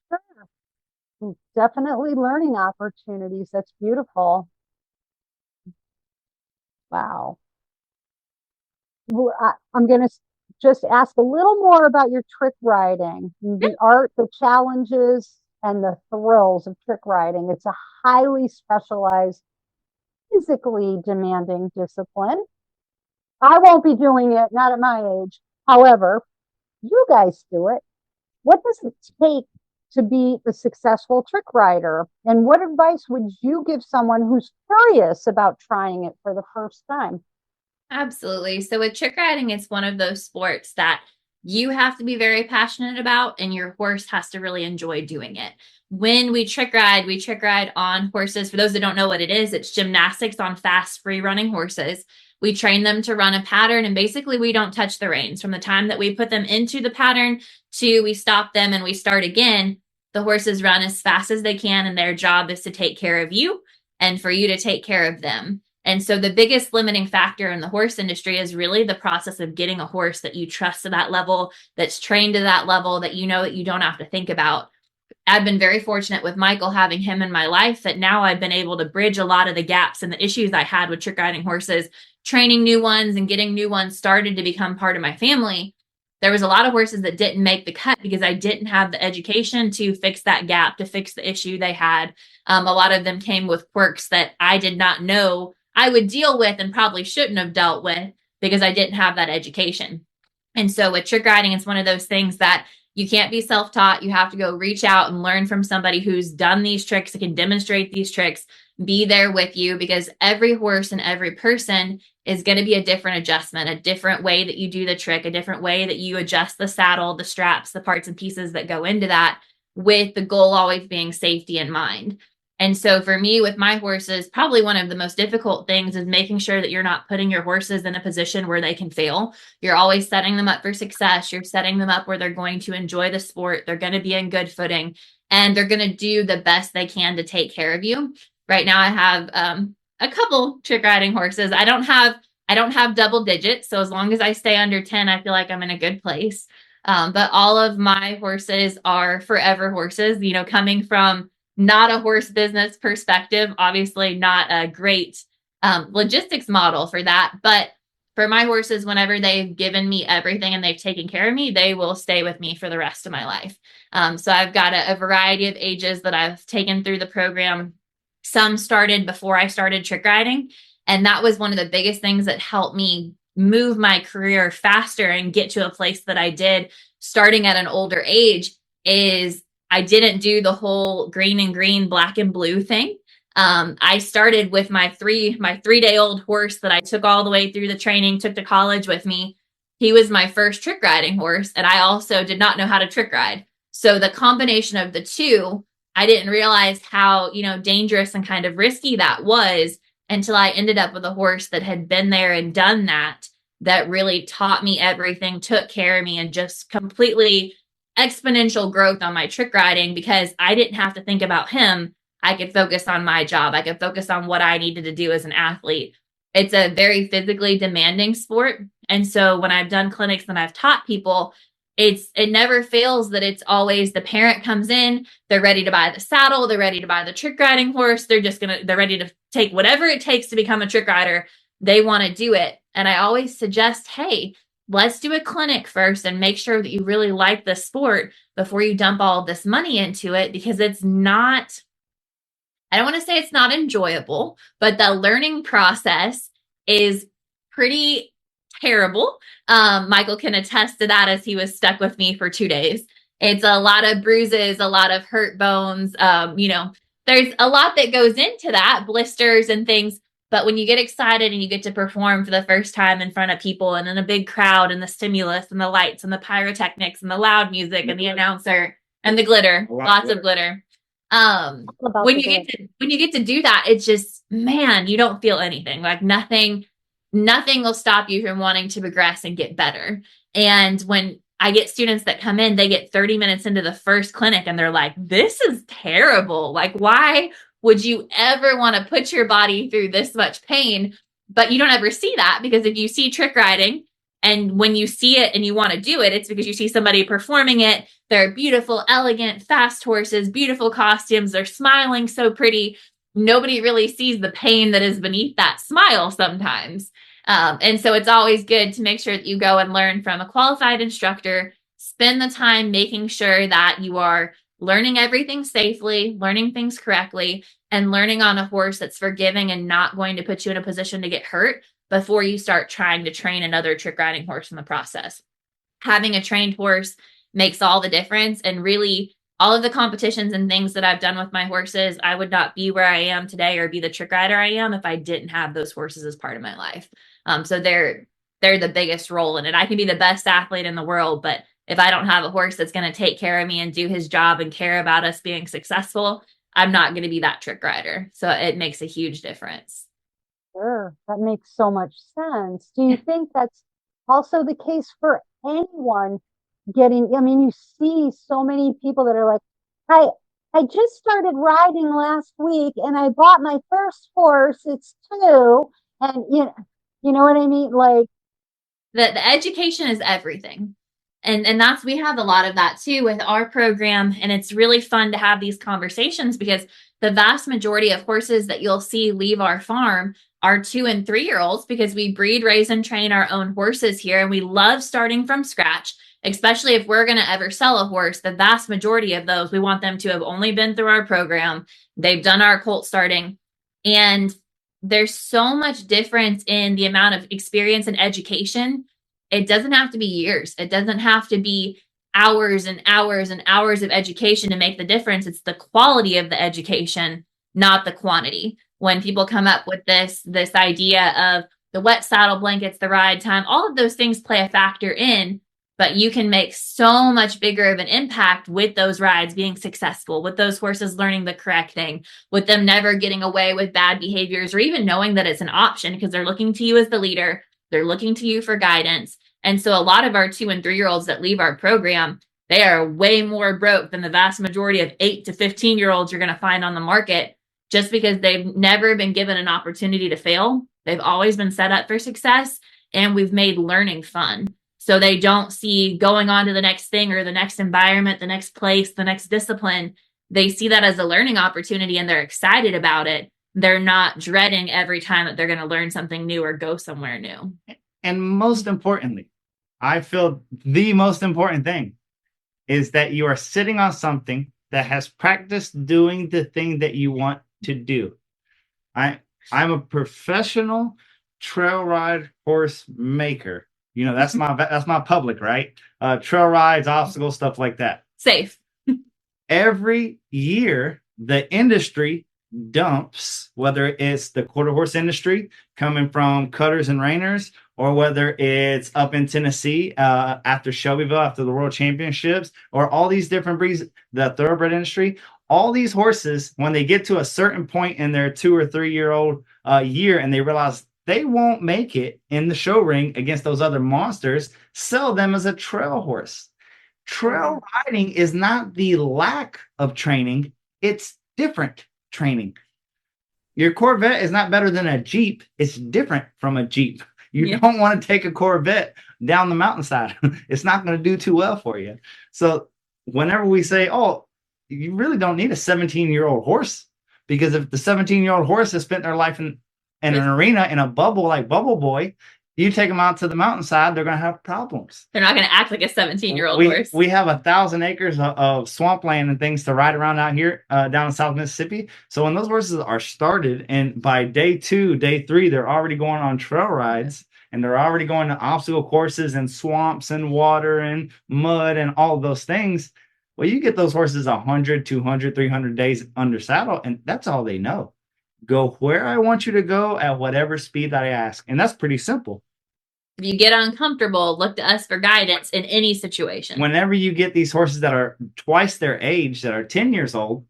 Sure. Definitely learning opportunities. That's beautiful. Wow. I'm going to just ask a little more about your trick riding, the art, the challenges, and the thrills of trick riding. It's a highly specialized, physically demanding discipline. I won't be doing it, not at my age. However, you guys do it. What does it take to be a successful trick rider? And what advice would you give someone who's curious about trying it for the first time? Absolutely. So with trick riding, it's one of those sports that you have to be very passionate about, and your horse has to really enjoy doing it. When we trick ride on horses. For those that don't know what it is, it's gymnastics on fast, free running horses. We train them to run a pattern, and basically we don't touch the reins from the time that we put them into the pattern to we stop them and we start again. The horses run as fast as they can, and their job is to take care of you and for you to take care of them. And so the biggest limiting factor in the horse industry is really the process of getting a horse that you trust to that level, that's trained to that level, that you know that you don't have to think about. I've been very fortunate with Michael, having him in my life, that now I've been able to bridge a lot of the gaps and the issues I had with trick riding horses, training new ones and getting new ones started to become part of my family. There was a lot of horses that didn't make the cut because I didn't have the education to fix that gap, to fix the issue they had. A lot of them came with quirks that I did not know I would deal with and probably shouldn't have dealt with because I didn't have that education. And so with trick riding, it's one of those things that you can't be self-taught. You have to go reach out and learn from somebody who's done these tricks, that can demonstrate these tricks, be there with you, because every horse and every person is going to be a different adjustment, a different way that you do the trick, a different way that you adjust the saddle, the straps, the parts and pieces that go into that, with the goal always being safety in mind. And so for me, with my horses, probably one of the most difficult things is making sure that you're not putting your horses in a position where they can fail. You're always setting them up for success. You're setting them up where they're going to enjoy the sport. They're going to be in good footing, and they're going to do the best they can to take care of you. Right now, I have a couple trick riding horses. I don't have double digits. So as long as I stay under 10, I feel like I'm in a good place. But all of my horses are forever horses, coming from not a horse business perspective, obviously not a great logistics model for that. But for my horses, whenever they've given me everything and they've taken care of me, they will stay with me for the rest of my life. So I've got a variety of ages that I've taken through the program. Some started before I started trick riding. And that was one of the biggest things that helped me move my career faster and get to a place that I did starting at an older age, is I didn't do the whole green and green, black and blue thing. I started with my 3-day-old horse that I took all the way through the training, took to college with me. He was my first trick riding horse, and I also did not know how to trick ride. So the combination of the two, I didn't realize how, dangerous and kind of risky that was until I ended up with a horse that had been there and done that really taught me everything, took care of me, and just completely exponential growth on my trick riding, because I didn't have to think about him. I could focus on my job. I could focus on what I needed to do as an athlete. It's a very physically demanding sport. And so when I've done clinics and I've taught people, it never fails that it's always the parent comes in, they're ready to buy the saddle, they're ready to buy the trick riding horse. They're ready to take whatever it takes to become a trick rider. They want to do it. And I always suggest, hey, let's do a clinic first and make sure that you really like the sport before you dump all of this money into it, because it's not, I don't want to say it's not enjoyable, but the learning process is pretty terrible. Michael can attest to that, as he was stuck with me for 2 days. It's a lot of bruises, a lot of hurt bones. There's a lot that goes into that, blisters and things. But when you get excited and you get to perform for the first time in front of people and in a big crowd, and the stimulus and the lights and the pyrotechnics and the loud music and the announcer and the glitter, lots of glitter. When you get to do that, it's just, man, you don't feel anything. Like nothing will stop you from wanting to progress and get better. And when I get students that come in, they get 30 minutes into the first clinic and they're like, this is terrible. Like, why would you ever want to put your body through this much pain? But you don't ever see that, because if you see trick riding, and when you see it and you want to do it, it's because you see somebody performing it. They're beautiful, elegant, fast horses, beautiful costumes. They're smiling so pretty. Nobody really sees the pain that is beneath that smile sometimes. And so it's always good to make sure that you go and learn from a qualified instructor, spend the time making sure that you are learning everything safely, learning things correctly, and learning on a horse that's forgiving and not going to put you in a position to get hurt before you start trying to train another trick riding horse in the process. Having a trained horse makes all the difference. And really, all of the competitions and things that I've done with my horses, I would not be where I am today or be the trick rider I am if I didn't have those horses as part of my life. So they're the biggest role in it. I can be the best athlete in the world, but if I don't have a horse that's going to take care of me and do his job and care about us being successful, I'm not going to be that trick rider. So it makes a huge difference. Sure, that makes so much sense. Do you think that's also the case for anyone you see so many people that are like, I I just started riding last week, and I bought my first horse. It's two, and you know what I mean. Like The education is everything. And that's, we have a lot of that too with our program. And it's really fun to have these conversations because the vast majority of horses that you'll see leave our farm are 2 and 3 year olds, because we breed, raise, and train our own horses here. And we love starting from scratch, especially if we're going to ever sell a horse. The vast majority of those, we want them to have only been through our program. They've done our colt starting. And there's so much difference in the amount of experience and education. It doesn't have to be years. It doesn't have to be hours and hours and hours of education to make the difference. It's the quality of the education, not the quantity. When people come up with this idea of the wet saddle blankets, the ride time, all of those things play a factor in, but you can make so much bigger of an impact with those rides being successful, with those horses learning the correct thing, with them never getting away with bad behaviors, or even knowing that it's an option because they're looking to you as the leader. They're looking to you for guidance. And so a lot of our 2 and 3 year olds that leave our program, they are way more broke than the vast majority of 8 to 15 year olds you're going to find on the market, just because they've never been given an opportunity to fail. They've always been set up for success, and we've made learning fun. So they don't see going on to the next thing or the next environment, the next place, the next discipline. They see that as a learning opportunity and they're excited about it. They're not dreading every time that they're going to learn something new or go somewhere new. And most importantly, I feel the most important thing is that you are sitting on something that has practiced doing the thing that you want to do. I'm a professional trail ride horse maker. That's my public, right? Trail rides, obstacles, stuff like that. Safe. Every year, the industry dumps, whether it's the quarter horse industry coming from cutters and reiners, or whether it's up in Tennessee after Shelbyville, after the World Championships, or all these different breeds, the thoroughbred industry, all these horses, when they get to a certain point in their 2 or 3 year old year and they realize they won't make it in the show ring against those other monsters, sell them as a trail horse. Trail riding is not the lack of training, it's different training. Your Corvette is not better than a Jeep, it's different from a Jeep. You don't want to take a Corvette down the mountainside. It's not going to do too well for you. So whenever we say, oh, you really don't need a 17-year-old horse, because if the 17-year-old horse has spent their life in an arena in a bubble like Bubble Boy, you take them out to the mountainside, they're going to have problems. They're not going to act like a 17-year-old horse. We have 1,000 acres of swampland and things to ride around out here down in South Mississippi. So when those horses are started, and by day 2, day 3, they're already going on trail rides, and they're already going to obstacle courses and swamps and water and mud and all of those things. Well, you get those horses 100, 200, 300 days under saddle, and that's all they know. Go where I want you to go at whatever speed that I ask. And that's pretty simple. If you get uncomfortable, look to us for guidance in any situation. Whenever you get these horses that are twice their age, that are 10 years old,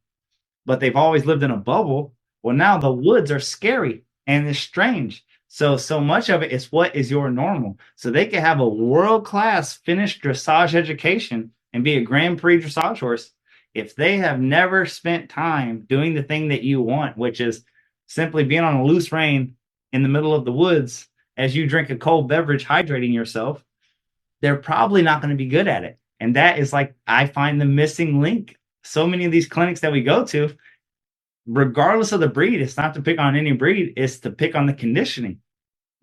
but they've always lived in a bubble, well, now the woods are scary and it's strange. So much of it is what is your normal. So they can have a world-class finished dressage education and be a Grand Prix dressage horse. If they have never spent time doing the thing that you want, which is simply being on a loose rein in the middle of the woods as you drink a cold beverage, hydrating yourself, they're probably not going to be good at it. And that is, like, I find the missing link. So many of these clinics that we go to, regardless of the breed, it's not to pick on any breed, it's to pick on the conditioning.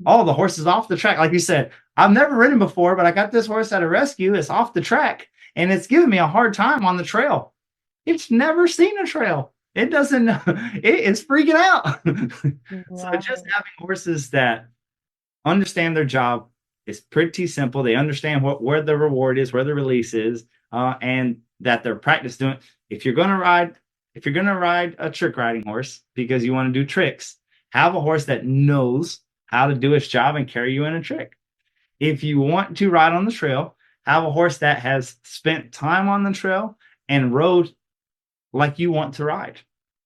Oh, the horse is off the track. Like you said, I've never ridden before, but I got this horse at a rescue. It's off the track, and it's giving me a hard time on the trail. It's never seen a trail. It doesn't know. It's freaking out. So just having horses that understand their job is pretty simple. They understand where the reward is, where the release is, and that they're practice doing. If you're going to ride a trick riding horse because you want to do tricks, have a horse that knows how to do its job and carry you in a trick. If you want to ride on the trail, have a horse that has spent time on the trail and rode like you want to ride.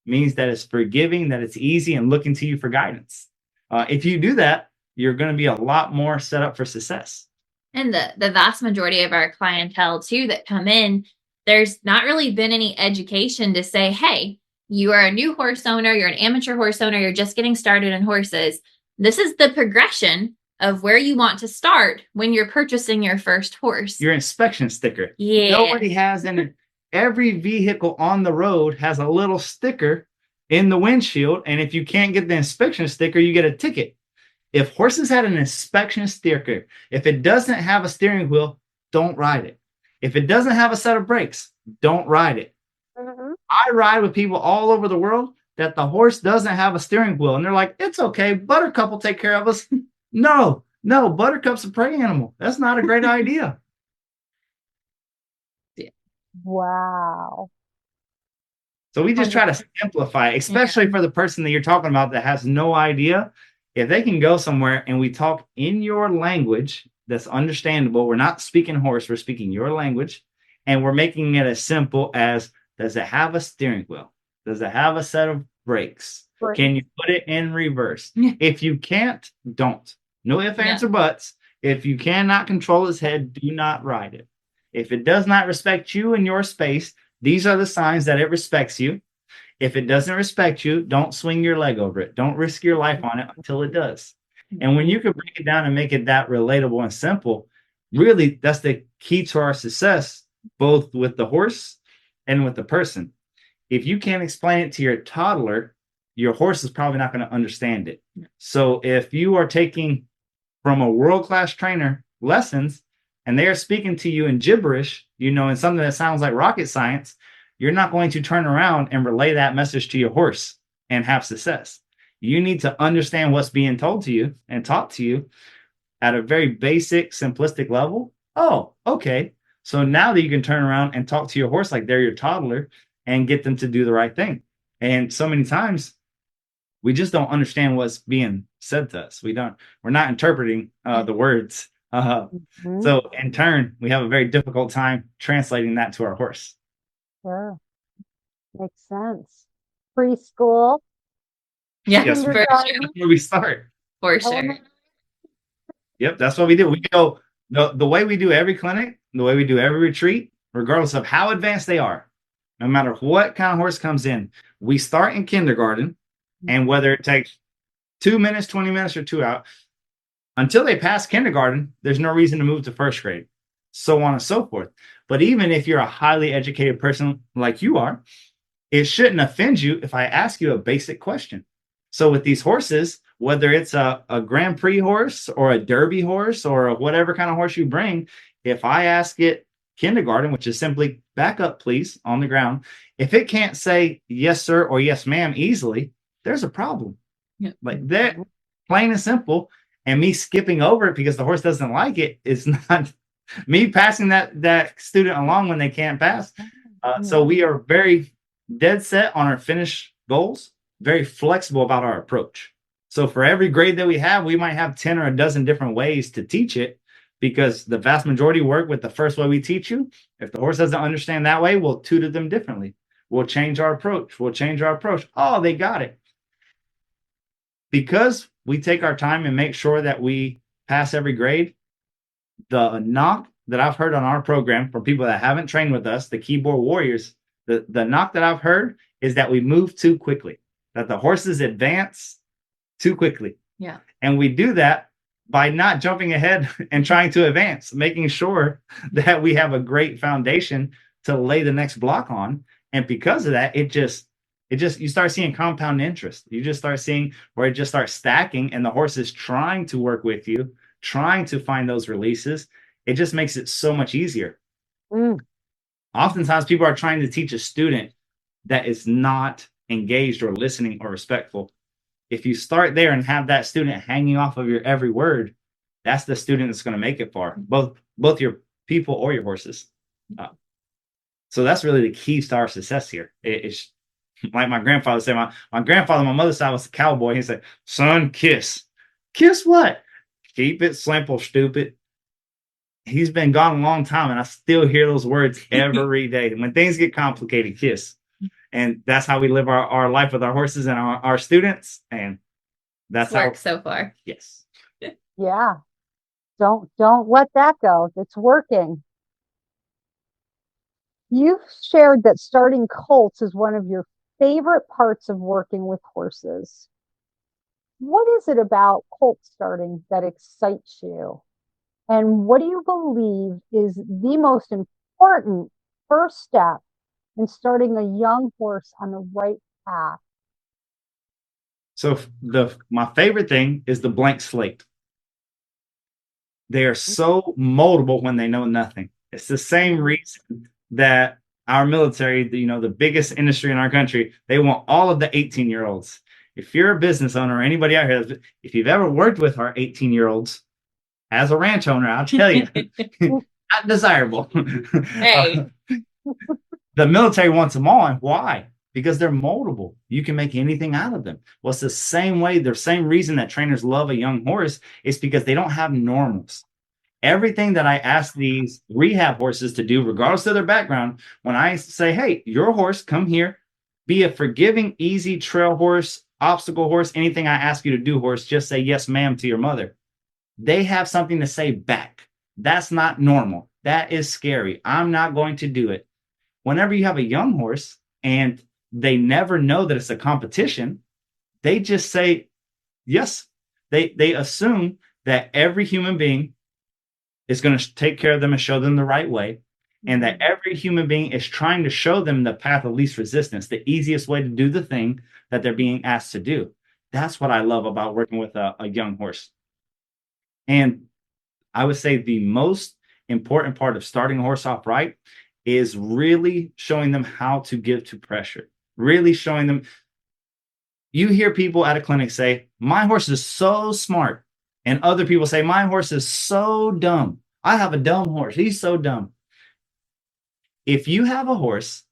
Means that it's forgiving, that it's easy, and looking to you for guidance. If you do that, you're going to be a lot more set up for success. And the vast majority of our clientele too that come in, there's not really been any education to say, hey, you are a new horse owner, you're an amateur horse owner, you're just getting started in horses. This is the progression of where you want to start when you're purchasing your first horse. Your inspection sticker. Yeah. Nobody has every vehicle on the road has a little sticker in the windshield. And if you can't get the inspection sticker, you get a ticket. If horses had an inspection sticker, if it doesn't have a steering wheel, don't ride it. If it doesn't have a set of brakes, don't ride it. Mhm. I ride with people all over the world that the horse doesn't have a steering wheel. And they're like, it's okay. Buttercup will take care of us. No, Buttercup's a prey animal. That's not a great idea. Wow. So we just try to simplify, especially for the person that you're talking about that has no idea. If they can go somewhere and we talk in your language that's understandable, we're not speaking horse, we're speaking your language, and we're making it as simple as, does it have a steering wheel? Does it have a set of brakes? Right. Can you put it in reverse? If you can't, don't. No ifs, ands, or buts. If you cannot control his head, do not ride it. If it does not respect you and your space, these are the signs that it respects you. If it doesn't respect you, don't swing your leg over it. Don't risk your life on it until it does. And when you can break it down and make it that relatable and simple, really, that's the key to our success, both with the horse and with the person. If you can't explain it to your toddler, your horse is probably not going to understand it. So if you are taking from a world-class trainer lessons and they are speaking to you in gibberish, in something that sounds like rocket science, you're not going to turn around and relay that message to your horse and have success. You need to understand what's being told to you and taught to you at a very basic, simplistic level. Oh, okay. So now that you can turn around and talk to your horse like they're your toddler and get them to do the right thing. And so many times we just don't understand what's being said to us. We're not interpreting the words. So in turn, we have a very difficult time translating that to our horse. Sure. Makes sense. Preschool. Yes, for That's sure. where we start. For sure. Yep, that's what we do. We go the way we do every clinic, the way we do every retreat, regardless of how advanced they are, no matter what kind of horse comes in, we start in kindergarten, and whether it takes 2 minutes, 20 minutes, or 2 hours, until they pass kindergarten, there's no reason to move to first grade, so on and so forth. But even if you're a highly educated person like you are, it shouldn't offend you if I ask you a basic question. So with these horses, whether it's a Grand Prix horse or a Derby horse or whatever kind of horse you bring, if I ask it kindergarten, which is simply back up, please, on the ground, if it can't say yes, sir, or yes, ma'am, easily, there's a problem. Yeah. Like that, plain and simple. And me skipping over it because the horse doesn't like it is not me passing that student along when they can't pass. So we are very dead set on our finish goals, very flexible about our approach. So for every grade that we have, we might have 10 or a dozen different ways to teach it, because the vast majority work with the first way we teach you. If the horse doesn't understand that way, we'll tutor them differently. We'll change our approach. Oh, they got it. Because we take our time and make sure that we pass every grade, the knock that I've heard on our program from people that haven't trained with us, the keyboard warriors, the knock that I've heard is that we move too quickly, that the horses advance too quickly. Yeah. And we do that by not jumping ahead and trying to advance, making sure that we have a great foundation to lay the next block on. And because of that, you start seeing compound interest. You just start seeing where it just starts stacking, and the horse is trying to work with you, trying to find those releases. It just makes it so much easier. Oftentimes people are trying to teach a student that is not engaged or listening or respectful. If you start there and have that student hanging off of your every word, that's the student that's going to make it far, both your people or your horses. So that's really the keys to our success here. It's like my grandfather said, my grandfather on my mother's side was a cowboy. He said, son, kiss. Kiss what? Keep it simple, stupid. He's been gone a long time, and I still hear those words every day. When things get complicated, kiss. And that's how we live our life with our horses and our students. And that's how works so far. Yes. Yeah. Don't let that go. It's working. You've shared that starting colts is one of your favorite parts of working with horses. What is it about colt starting that excites you? And what do you believe is the most important first step in starting a young horse on the right path? So my favorite thing is the blank slate. They are so moldable when they know nothing. It's the same reason that our military, the biggest industry in our country, they want all of the 18-year-olds. If you're a business owner or anybody out here, if you've ever worked with our 18-year-olds as a ranch owner, I'll tell you, not desirable. Hey. The military wants them all. And why? Because they're moldable. You can make anything out of them. Well, it's the same way, the same reason that trainers love a young horse is because they don't have normals. Everything that I ask these rehab horses to do, regardless of their background, when I say, hey, your horse, come here, be a forgiving, easy trail horse, obstacle horse, anything I ask you to do, horse, just say yes, ma'am, to your mother. They have something to say back. That's not normal. That is scary. I'm not going to do it. Whenever you have a young horse and they never know that it's a competition, they just say yes. They assume that every human being is going to take care of them and show them the right way, and that every human being is trying to show them the path of least resistance, the easiest way to do the thing that they're being asked to do. That's what I love about working with a young horse. And I would say the most important part of starting a horse off right is really showing them how to give to pressure, really showing them. You hear people at a clinic say, my horse is so smart. And other people say, my horse is so dumb. I have a dumb horse. He's so dumb. If you have a horse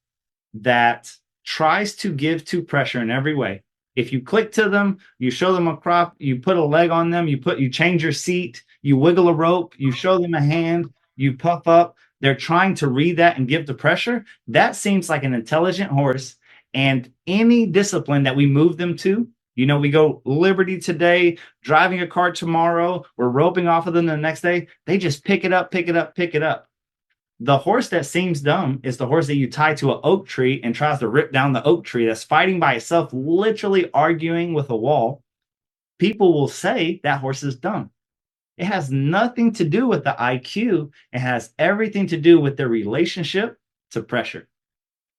that tries to give to pressure in every way, if you click to them, you show them a crop, you put a leg on them, you change your seat, you wiggle a rope, you show them a hand, you puff up, they're trying to read that and give the pressure. That seems like an intelligent horse. And any discipline that we move them to, we go liberty today, driving a cart tomorrow, we're roping off of them the next day. They just pick it up, pick it up, pick it up. The horse that seems dumb is the horse that you tie to an oak tree and tries to rip down the oak tree, that's fighting by itself, literally arguing with a wall. People will say that horse is dumb. It has nothing to do with the IQ. It has everything to do with their relationship to pressure.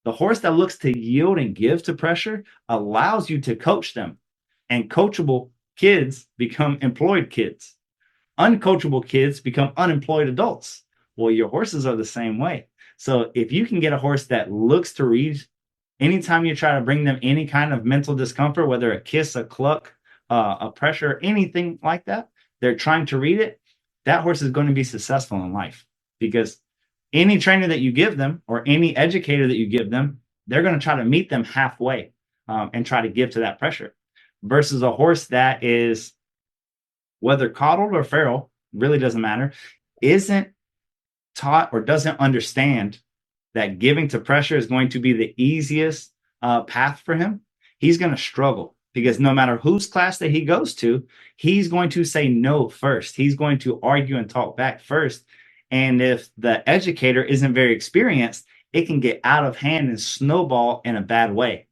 The horse that looks to yield and give to pressure allows you to coach them. And coachable kids become employed kids. Uncoachable kids become unemployed adults. Well, your horses are the same way. So if you can get a horse that looks to read, anytime you try to bring them any kind of mental discomfort, whether a kiss, a cluck, a pressure, anything like that, they're trying to read it, that horse is going to be successful in life. Because any trainer that you give them or any educator that you give them, they're going to try to meet them halfway and try to give to that pressure. Versus a horse that is, whether coddled or feral, really doesn't matter, isn't taught or doesn't understand that giving to pressure is going to be the easiest path for him. He's going to struggle because no matter whose class that he goes to, he's going to say no first. He's going to argue and talk back first. And if the educator isn't very experienced, it can get out of hand and snowball in a bad way.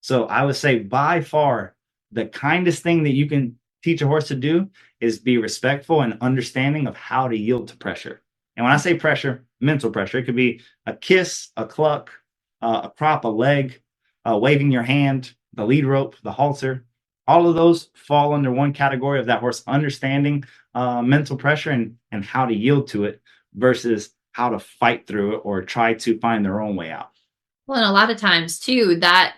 So I would say by far, the kindest thing that you can teach a horse to do is be respectful and understanding of how to yield to pressure. And when I say pressure, mental pressure, it could be a kiss, a cluck, a crop, a leg, waving your hand, the lead rope, the halter. All of those fall under one category of that horse understanding mental pressure and how to yield to it versus how to fight through it or try to find their own way out. Well, and a lot of times too, that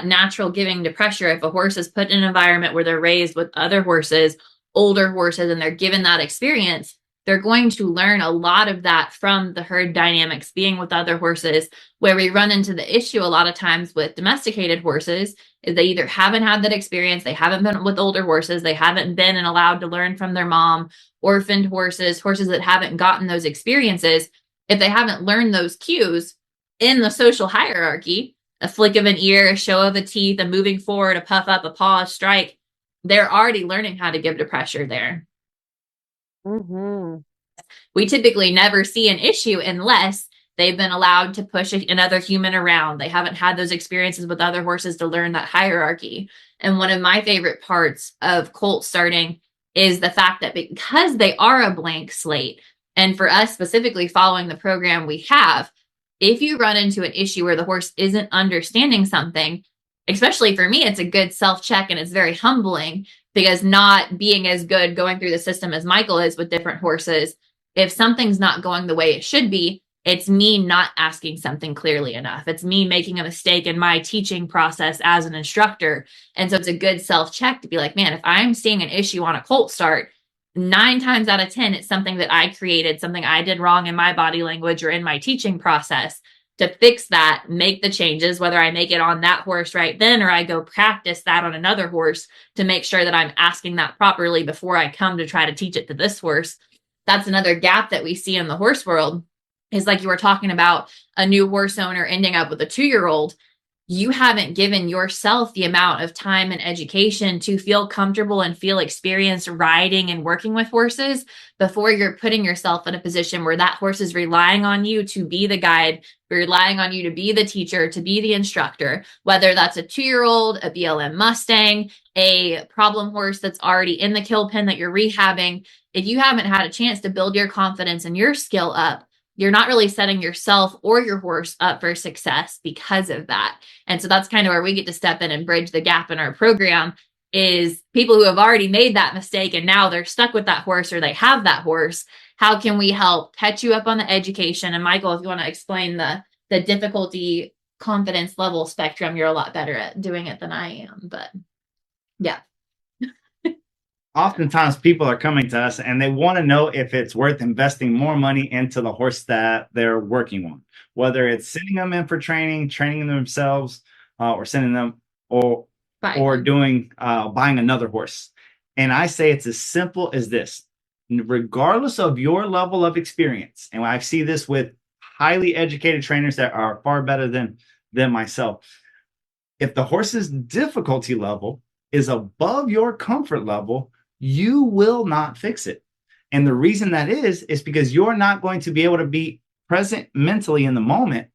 natural giving to pressure, if a horse is put in an environment where they're raised with other horses, older horses, and they're given that experience, they're going to learn a lot of that from the herd dynamics, being with other horses. Where we run into the issue a lot of times with domesticated horses is they either haven't had that experience, they haven't been with older horses, they haven't been and allowed to learn from their mom, orphaned horses that haven't gotten those experiences. If they haven't learned those cues in the social hierarchy, a flick of an ear, a show of the teeth, a moving forward, a puff up, a paw, a strike, they're already learning how to give to pressure there. Mm-hmm. We typically never see an issue unless They've been allowed to push another human around. They haven't had those experiences with other horses to learn that hierarchy. And one of my favorite parts of colt starting is the fact that because they are a blank slate, and for us specifically following the program we have, if you run into an issue where the horse isn't understanding something, especially for me, it's a good self-check and it's very humbling because not being as good going through the system as Michael is with different horses, if something's not going the way it should be, it's me not asking something clearly enough. It's me making a mistake in my teaching process as an instructor. And so it's a good self-check to be like, man, if I'm seeing an issue on a colt start, 9 times out of 10, it's something that I created, something I did wrong in my body language or in my teaching process. To fix that, make the changes, whether I make it on that horse right then or I go practice that on another horse to make sure that I'm asking that properly before I come to try to teach it to this horse. That's another gap that we see in the horse world, is like you were talking about a new horse owner ending up with a 2-year-old. You haven't given yourself the amount of time and education to feel comfortable and feel experienced riding and working with horses before you're putting yourself in a position where that horse is relying on you to be the guide, relying on you to be the teacher, to be the instructor, whether that's a 2-year-old, a BLM Mustang, a problem horse that's already in the kill pen that you're rehabbing. If you haven't had a chance to build your confidence and your skill up, you're not really setting yourself or your horse up for success because of that. And so that's kind of where we get to step in and bridge the gap in our program, is people who have already made that mistake and now they're stuck with that horse or they have that horse. How can we help catch you up on the education? And Michael, if you want to explain the difficulty confidence level spectrum, you're a lot better at doing it than I am. But yeah. Oftentimes people are coming to us and they want to know if it's worth investing more money into the horse that they're working on, whether it's sending them in for training them themselves, or sending them or doing buying another horse. And I say it's as simple as this. Regardless of your level of experience, and I see this with highly educated trainers that are far better than myself, if the horse's difficulty level is above your comfort level, you will not fix it. And the reason that is because you're not going to be able to be present mentally in the moment.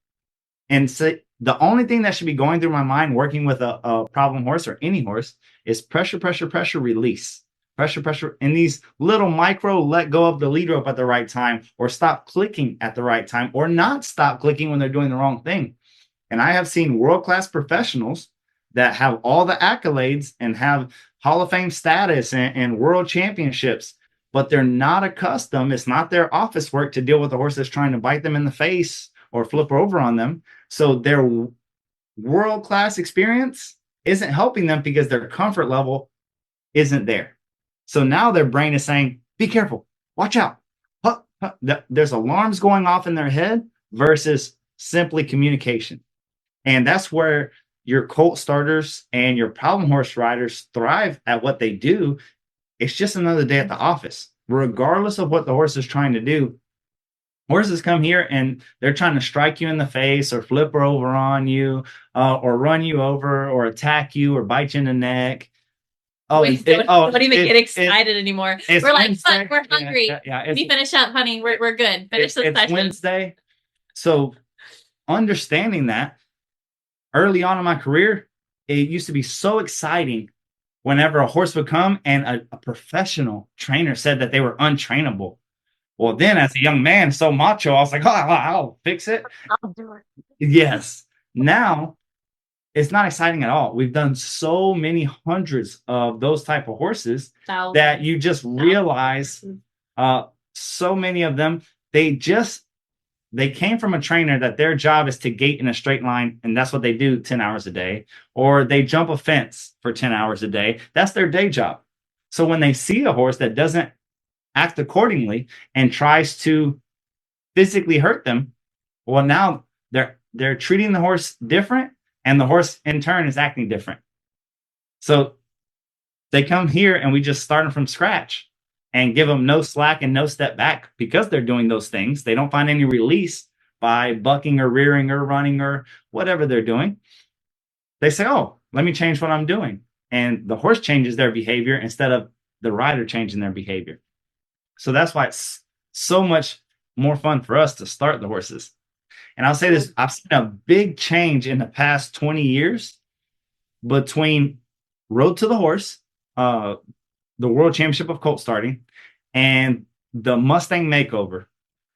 And so the only thing that should be going through my mind working with a problem horse or any horse is pressure, pressure, pressure, release. Pressure, pressure, and these little micro let go of the lead rope at the right time, or stop clicking at the right time, or not stop clicking when they're doing the wrong thing. And I have seen world-class professionals that have all the accolades and have Hall of Fame status and world championships, but they're not accustomed. It's not their office work to deal with a horse that's trying to bite them in the face or flip over on them. So their world-class experience isn't helping them because their comfort level isn't there. So now their brain is saying, be careful, watch out. There's alarms going off in their head versus simply communication. And that's where your colt starters and your problem horse riders thrive at what they do. It's just another day at the office. Regardless of what the horse is trying to do, horses come here and they're trying to strike you in the face or flip over on you, or run you over or attack you or bite you in the neck. Don't even get excited anymore. We're like, fuck, we're hungry. We finish up, honey. We're good. Finish the session. It's Wednesday. So understanding that, early on in my career, it used to be so exciting whenever a horse would come and a professional trainer said that they were untrainable. Well, then as a young man, so macho, I was like, I'll fix it. I'll do it. Yes. Now, it's not exciting at all. We've done so many hundreds of those type of horses that you just realize so many of them, they came from a trainer that their job is to gait in a straight line, and that's what they do 10 hours a day, or they jump a fence for 10 hours a day. That's their day job. So when they see a horse that doesn't act accordingly and tries to physically hurt them, well, now they're treating the horse different, and the horse in turn is acting different. So they come here and we just start them from scratch and give them no slack and no step back because they're doing those things. They don't find any release by bucking or rearing or running or whatever they're doing. They say, oh, let me change what I'm doing. And the horse changes their behavior instead of the rider changing their behavior. So that's why it's so much more fun for us to start the horses. And I'll say this, I've seen a big change in the past 20 years between Road to the Horse, the World Championship of Colt Starting, and the Mustang Makeover.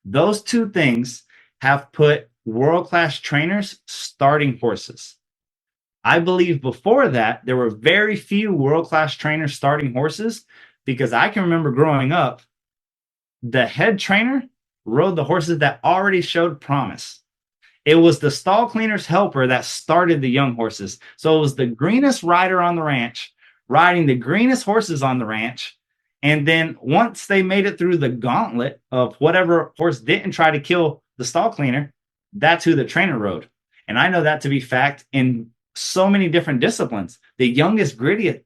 Those two things have put world-class trainers starting horses. I believe before that, there were very few world-class trainers starting horses, because I can remember growing up, the head trainer rode the horses that already showed promise. It was the stall cleaner's helper that started the young horses. So it was the greenest rider on the ranch, riding the greenest horses on the ranch. And then once they made it through the gauntlet of whatever horse didn't try to kill the stall cleaner, that's who the trainer rode. And I know that to be fact in so many different disciplines. The youngest, grittiest.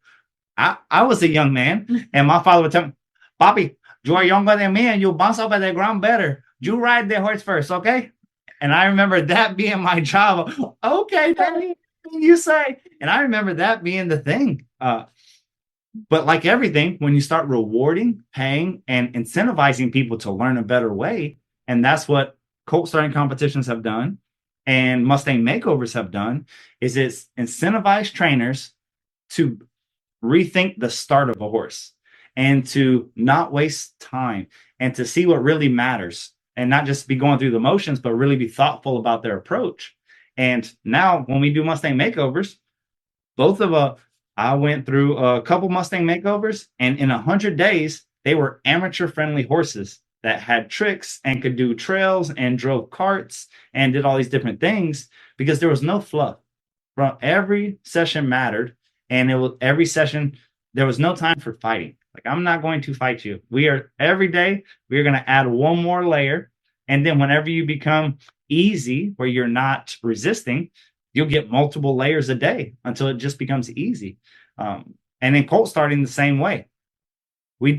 I was a young man, and my father would tell me, Papi, you are younger than me, and you bounce up at the ground better. You ride the horse first, okay? And I remember that being my job. Okay, Daddy, you say. And I remember that being the thing. But like everything, when you start rewarding, paying, and incentivizing people to learn a better way, and that's what colt starting competitions have done and Mustang makeovers have done, is it's incentivized trainers to rethink the start of a horse and to not waste time and to see what really matters and not just be going through the motions, but really be thoughtful about their approach. And now when we do Mustang makeovers, both of I went through a couple Mustang makeovers, and in 100 days, they were amateur friendly horses that had tricks and could do trails and drove carts and did all these different things because there was no fluff. From every session mattered, and it was every session, there was no time for fighting. Like, I'm not going to fight you. We are every day, we're going to add one more layer. And then whenever you become easy, where you're not resisting, you'll get multiple layers a day until it just becomes easy. And then colt starting the same way. We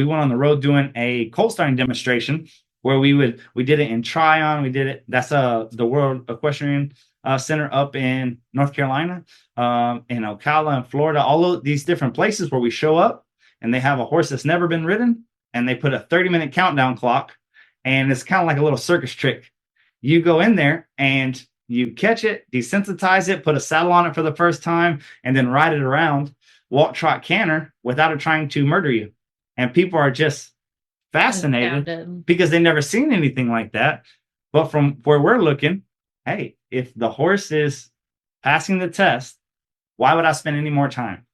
went on the road doing a colt starting demonstration where we did it in Tryon. We did it. That's the World Equestrian Center up in North Carolina, in Ocala and Florida, all of these different places where we show up and they have a horse that's never been ridden, and they put a 30-minute countdown clock, and it's kind of like a little circus trick. You go in there and you catch it, desensitize it, put a saddle on it for the first time, and then ride it around, walk, trot, canter without it trying to murder you. And people are just fascinated because they've never seen anything like that. But from where we're looking, hey, if the horse is passing the test, why would I spend any more time?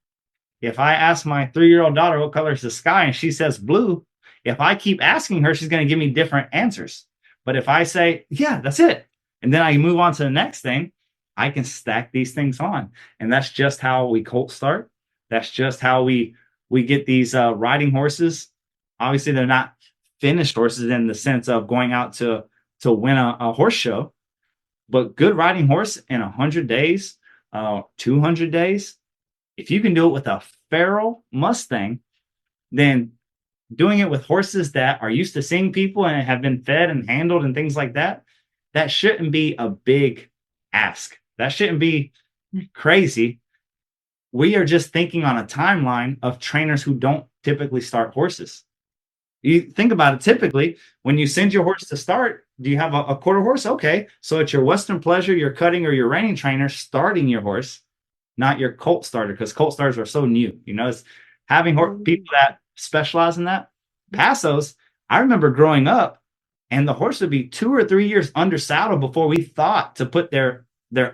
If I ask my 3-year-old daughter what color is the sky and she says blue, if I keep asking her, she's going to give me different answers. But if I say, yeah, that's it, and then I move on to the next thing, I can stack these things on. And that's just how we colt start. That's just how we get these riding horses. Obviously, they're not finished horses in the sense of going out to win a horse show, but good riding horse in 100 days, 200 days, if you can do it with a feral Mustang, then doing it with horses that are used to seeing people and have been fed and handled and things like that, that shouldn't be a big ask. That shouldn't be crazy. We are just thinking on a timeline of trainers who don't typically start horses. You think about it, typically, when you send your horse to start, do you have a quarter horse? Okay, so it's your Western Pleasure, your cutting, or your reining trainer starting your horse, not your colt starter, because colt starters are so new. It's having people that specialize in that. Pasos, I remember growing up, and the horse would be 2 or 3 years under saddle before we thought to put their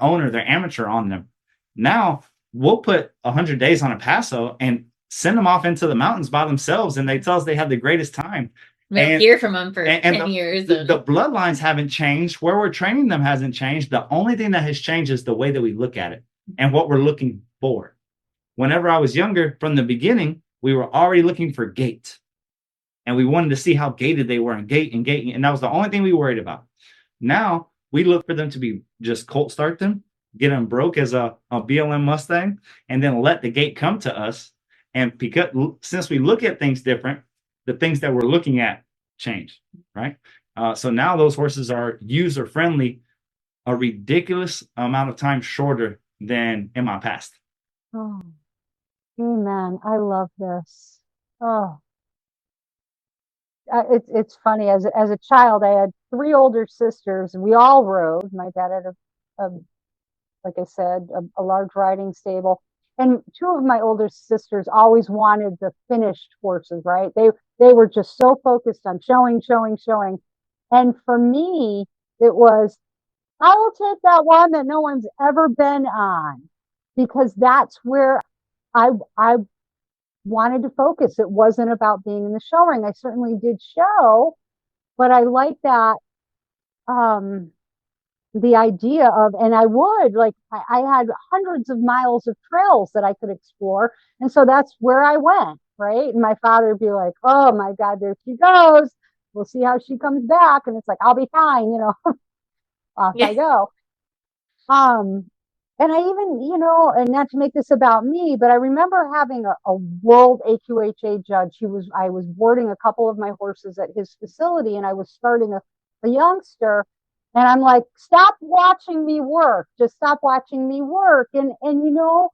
owner, their amateur, on them. Now, we'll put 100 days on a Paso and send them off into the mountains by themselves, and they tell us they had the greatest time. We'll hear from them for 10 years. The bloodlines haven't changed. Where we're training them hasn't changed. The only thing that has changed is the way that we look at it and what we're looking for. Whenever I was younger, from the beginning, we were already looking for gait. And we wanted to see how gated they were, and gait. And that was the only thing we worried about. Now, we look for them to be just colt start them, get them broke as a BLM Mustang, and then let the gait come to us. And because since we look at things different, the things that we're looking at change, right? So now those horses are user friendly a ridiculous amount of time shorter than in my past. Oh, amen. I love this. Oh, it's funny. As a child, I had three older sisters, and we all rode. My dad had like I said, a large riding stable. And two of my older sisters always wanted the finished horses, right? They were just so focused on showing, showing, showing. And for me, it was, I will take that one that no one's ever been on, because that's where I wanted to focus. It wasn't about being in the show ring. I certainly did show, but I like that the idea of, and I would like, I had hundreds of miles of trails that I could explore. And so that's where I went, right? And my father would be like, oh my God, there she goes. We'll see how she comes back. And it's like, I'll be fine, you know, off I go. And I even, you know, and not to make this about me, but I remember having a world AQHA judge. I was boarding a couple of my horses at his facility, and I was starting a youngster. And I'm like, stop watching me work. Just stop watching me work. And you know,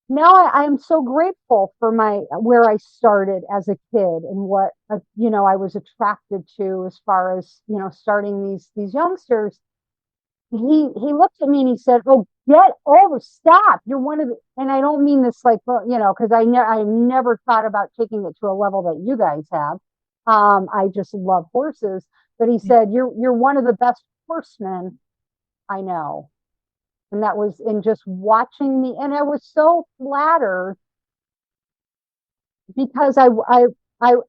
now I'm so grateful for where I started as a kid and what, you know, I was attracted to as far as, you know, starting these youngsters. He looked at me and he said, oh, get over, stop. You're one of the, and I don't mean this like, you know, because I never thought about taking it to a level that you guys have. I just love horses. But he said, you're one of the best horsemen I know. And that was in just watching me. And I was so flattered, because it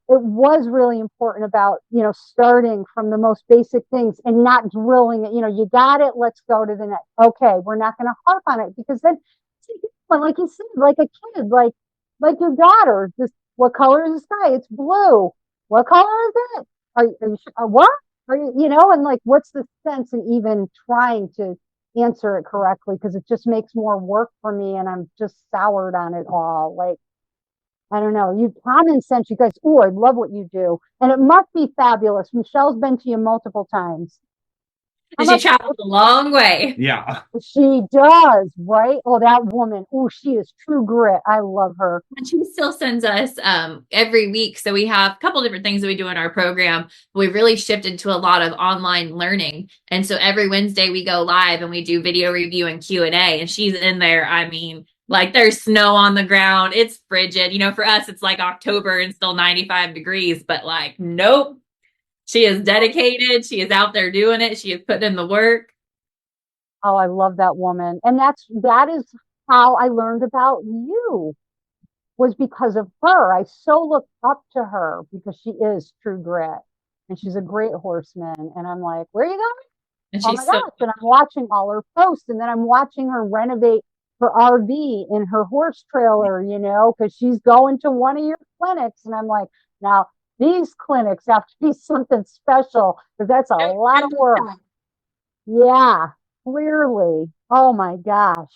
was really important about, you know, starting from the most basic things and not drilling it. You know, you got it, let's go to the next. Okay, we're not going to harp on it, because then, like you said, like a kid, like your daughter, just, what color is the sky? It's blue. What color is it? Are you what? Are you know, and like, what's the sense in even trying to answer it correctly? Because it just makes more work for me, and I'm just soured on it all. Like, I don't know, you common sense, you guys. Oh, I love what you do. And it must be fabulous. Michelle's been to you multiple times. And she traveled a long way. Yeah. She does, right? Oh, that woman. Oh, she is true grit. I love her. And she still sends us every week. So we have a couple different things that we do in our program. We've really shifted to a lot of online learning. And so every Wednesday we go live and we do video review and Q&A. And she's in there. I mean, like, there's snow on the ground. It's frigid. You know, for us, it's like October and still 95 degrees. But like, nope. She is dedicated. She is out there doing it. She is putting in the work. Oh, I love that woman. And that is how I learned about you, was because of her. I so looked up to her because she is true grit, and she's a great horseman. And I'm like, where are you going? And Oh she's my gosh. And I'm watching all her posts, and then I'm watching her renovate her RV in her horse trailer, you know, because she's going to one of your clinics. And I'm like, now these clinics have to be something special, because that's a lot of work. Yeah, clearly. Oh my gosh.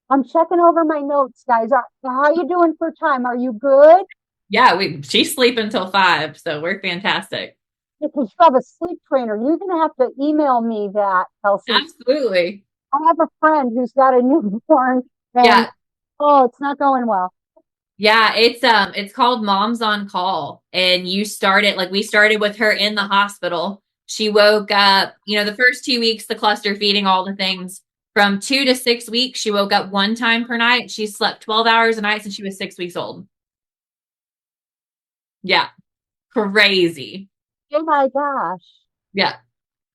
I'm checking over my notes, guys. How are you doing for time? Are you good? Yeah, she's sleeping until 5, so we're fantastic. Because you have a sleep trainer. You're going to have to email me that, Kelsey. Absolutely. I have a friend who's got a newborn, and Yeah. oh, it's not going well. Yeah, it's called Moms on Call. And we started with her in the hospital. She woke up, you know, the first 2 weeks, the cluster feeding, all the things. From 2 to 6 weeks, she woke up 1 time per night. She slept 12 hours a night since she was 6 weeks old. Yeah. Crazy. Oh my gosh. Yeah.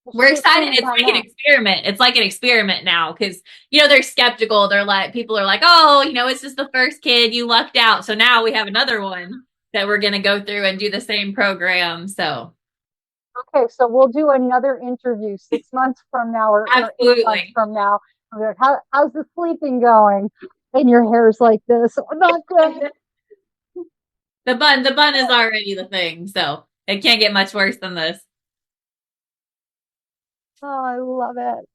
We're excited. It's like an experiment. It's like an experiment now, because, you know, they're skeptical. People are like, oh, you know, it's just the first kid. You lucked out. So now we have another one that we're going to go through and do the same program. So. Okay, so we'll do another interview 6 months from now, or 8 months from now. Like, how's the sleeping going? And your hair's like this. Not good. The bun is already the thing. So it can't get much worse than this. Oh, I love it.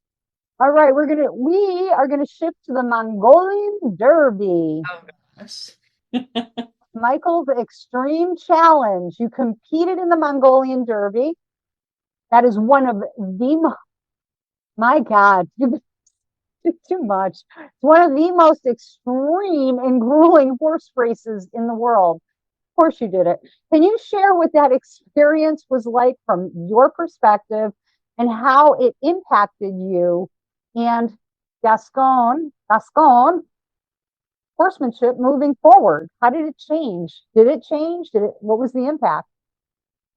All right, we are gonna shift to the Mongolian Derby. Oh gosh. Michael's Extreme Challenge. You competed in the Mongolian Derby. That is one of the, my God, too much. It's one of the most extreme and grueling horse races in the world. course you did it. Can you share what that experience was like from your perspective and how it impacted you and Gascon horsemanship moving forward? How did it change? Did it change? What was the impact?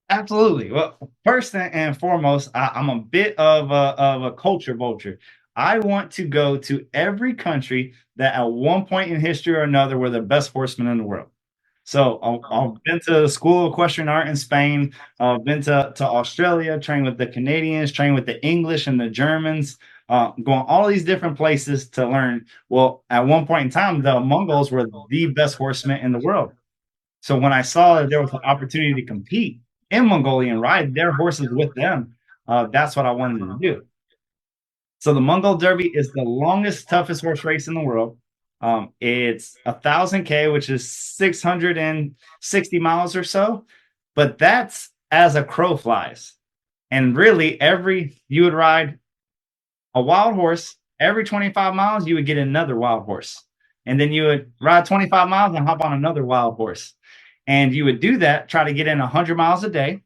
Absolutely. Well, first and foremost, I'm a bit of a culture vulture. I want to go to every country that at one point in history or another were the best horsemen in the world. So I've been to the School of Equestrian Art in Spain. I've been to Australia, trained with the Canadians, trained with the English and the Germans, going all these different places to learn. Well, at one point in time, the Mongols were the best horsemen in the world. So when I saw that there was an opportunity to compete in Mongolian, ride their horses with them, that's what I wanted to do. So the Mongol Derby is the longest, toughest horse race in the world. It's 1,000 K, which is 660 miles or so, but that's as a crow flies. And really, you would ride a wild horse. Every 25 miles, you would get another wild horse. And then you would ride 25 miles and hop on another wild horse. And you would do that, try to get in 100 miles a day.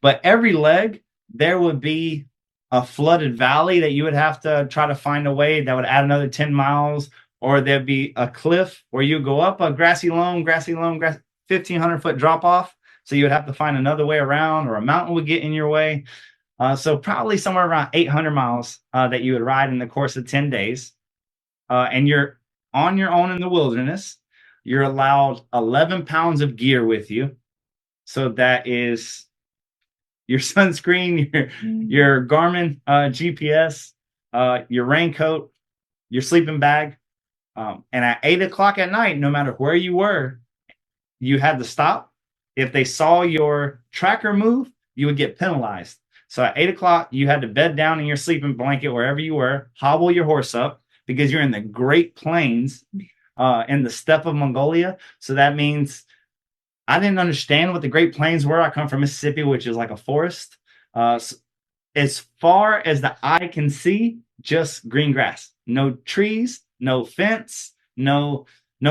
But every leg, there would be a flooded valley that you would have to try to find a way that would add another 10 miles, or there'd be a cliff where you go up a grassy loam, 1,500-foot drop off. So you would have to find another way around, or a mountain would get in your way. So probably somewhere around 800 miles that you would ride in the course of 10 days. And you're on your own in the wilderness. You're allowed 11 pounds of gear with you. So that is your sunscreen, your Garmin GPS, your raincoat, your sleeping bag. And at 8 o'clock at night, no matter where you were, you had to stop. If they saw your tracker move, you would get penalized. So at 8 o'clock, you had to bed down in your sleeping blanket wherever you were, hobble your horse up, because you're in the Great Plains in the steppe of Mongolia. So that means I didn't understand what the Great Plains were. I come from Mississippi, which is like a forest. As far as the eye can see, just green grass, no trees, no fence, no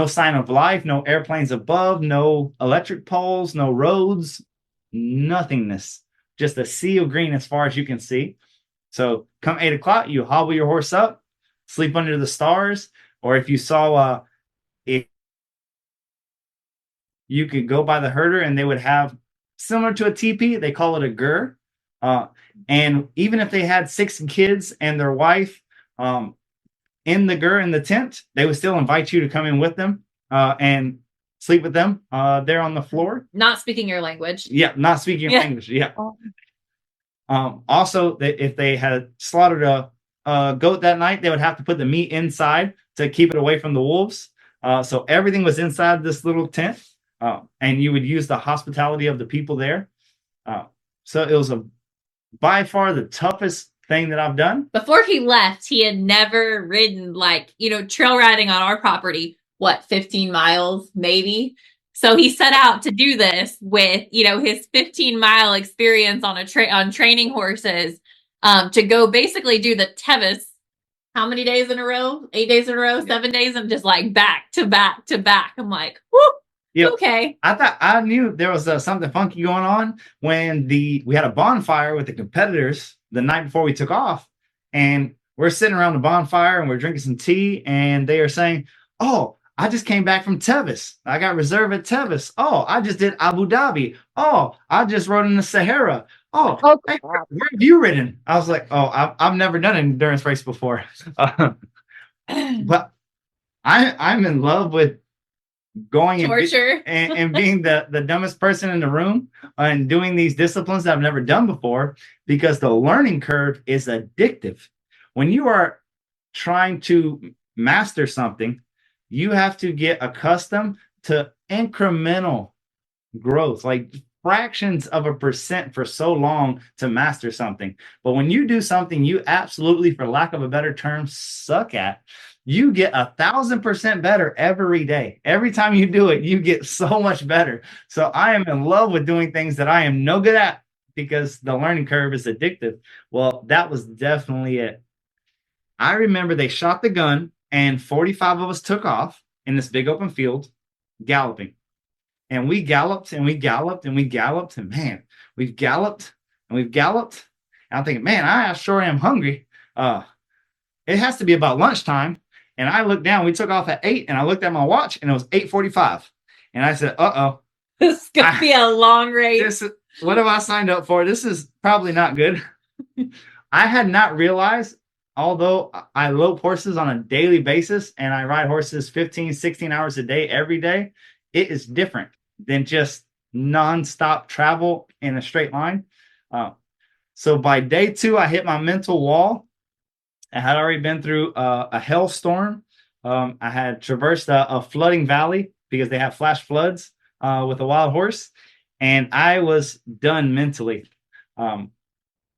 sign of life, no airplanes above, no electric poles, no roads, nothingness, just a sea of green as far as you can see. So come 8 o'clock, you hobble your horse up, sleep under the stars, or if you saw if you could go by the herder and they would have similar to a teepee, they call it a gur. And even if they had 6 kids and their wife in the gur in the tent, they would still invite you to come in with them and sleep with them there on the floor. Not speaking your language. Yeah, not speaking your language. Yeah. Also, if they had slaughtered a goat that night, they would have to put the meat inside to keep it away from the wolves. So everything was inside this little tent, and you would use the hospitality of the people there. So it was by far the toughest thing that I've done. Before he left, he had never ridden trail riding on our property. 15 miles, maybe. So he set out to do this with, his 15-mile experience on on training horses, to go basically do the Tevis. How many days in a row? 8 days in a row, 7 days, and just like back to back to back. I'm like, whoo. Yep. Okay. I knew there was something funky going on when we had a bonfire with the competitors the night before we took off, and we're sitting around the bonfire and we're drinking some tea, and they are saying, "Oh, I just came back from Tevis. I got reserve at Tevis. Oh, I just did Abu Dhabi. Oh, I just rode in the Sahara. Oh, hey, where have you ridden?" I was like, "Oh, I've never done an endurance race before." But I'm in love with going and being the dumbest person in the room and doing these disciplines that I've never done before, because the learning curve is addictive. When you are trying to master something, you have to get accustomed to incremental growth, like fractions of a percent for so long to master something. But when you do something you absolutely, for lack of a better term, suck at, you get 1,000% better every day. Every time you do it, you get so much better. So I am in love with doing things that I am no good at, because the learning curve is addictive. Well, that was definitely it. I remember they shot the gun and 45 of us took off in this big open field, galloping. And we galloped and we galloped and we galloped. And man, we've galloped and we've galloped. And I'm thinking, man, I sure am hungry. It has to be about lunchtime. And I looked down, we took off at 8, and I looked at my watch, and it was 8:45. And I said, this is going to be a long race. What have I signed up for? This is probably not good. I had not realized, although I lope horses on a daily basis and I ride horses 15, 16 hours a day, every day, it is different than just nonstop travel in a straight line. So by day 2, I hit my mental wall. I had already been through a hailstorm. I had traversed a flooding valley because they have flash floods with a wild horse. And I was done mentally. And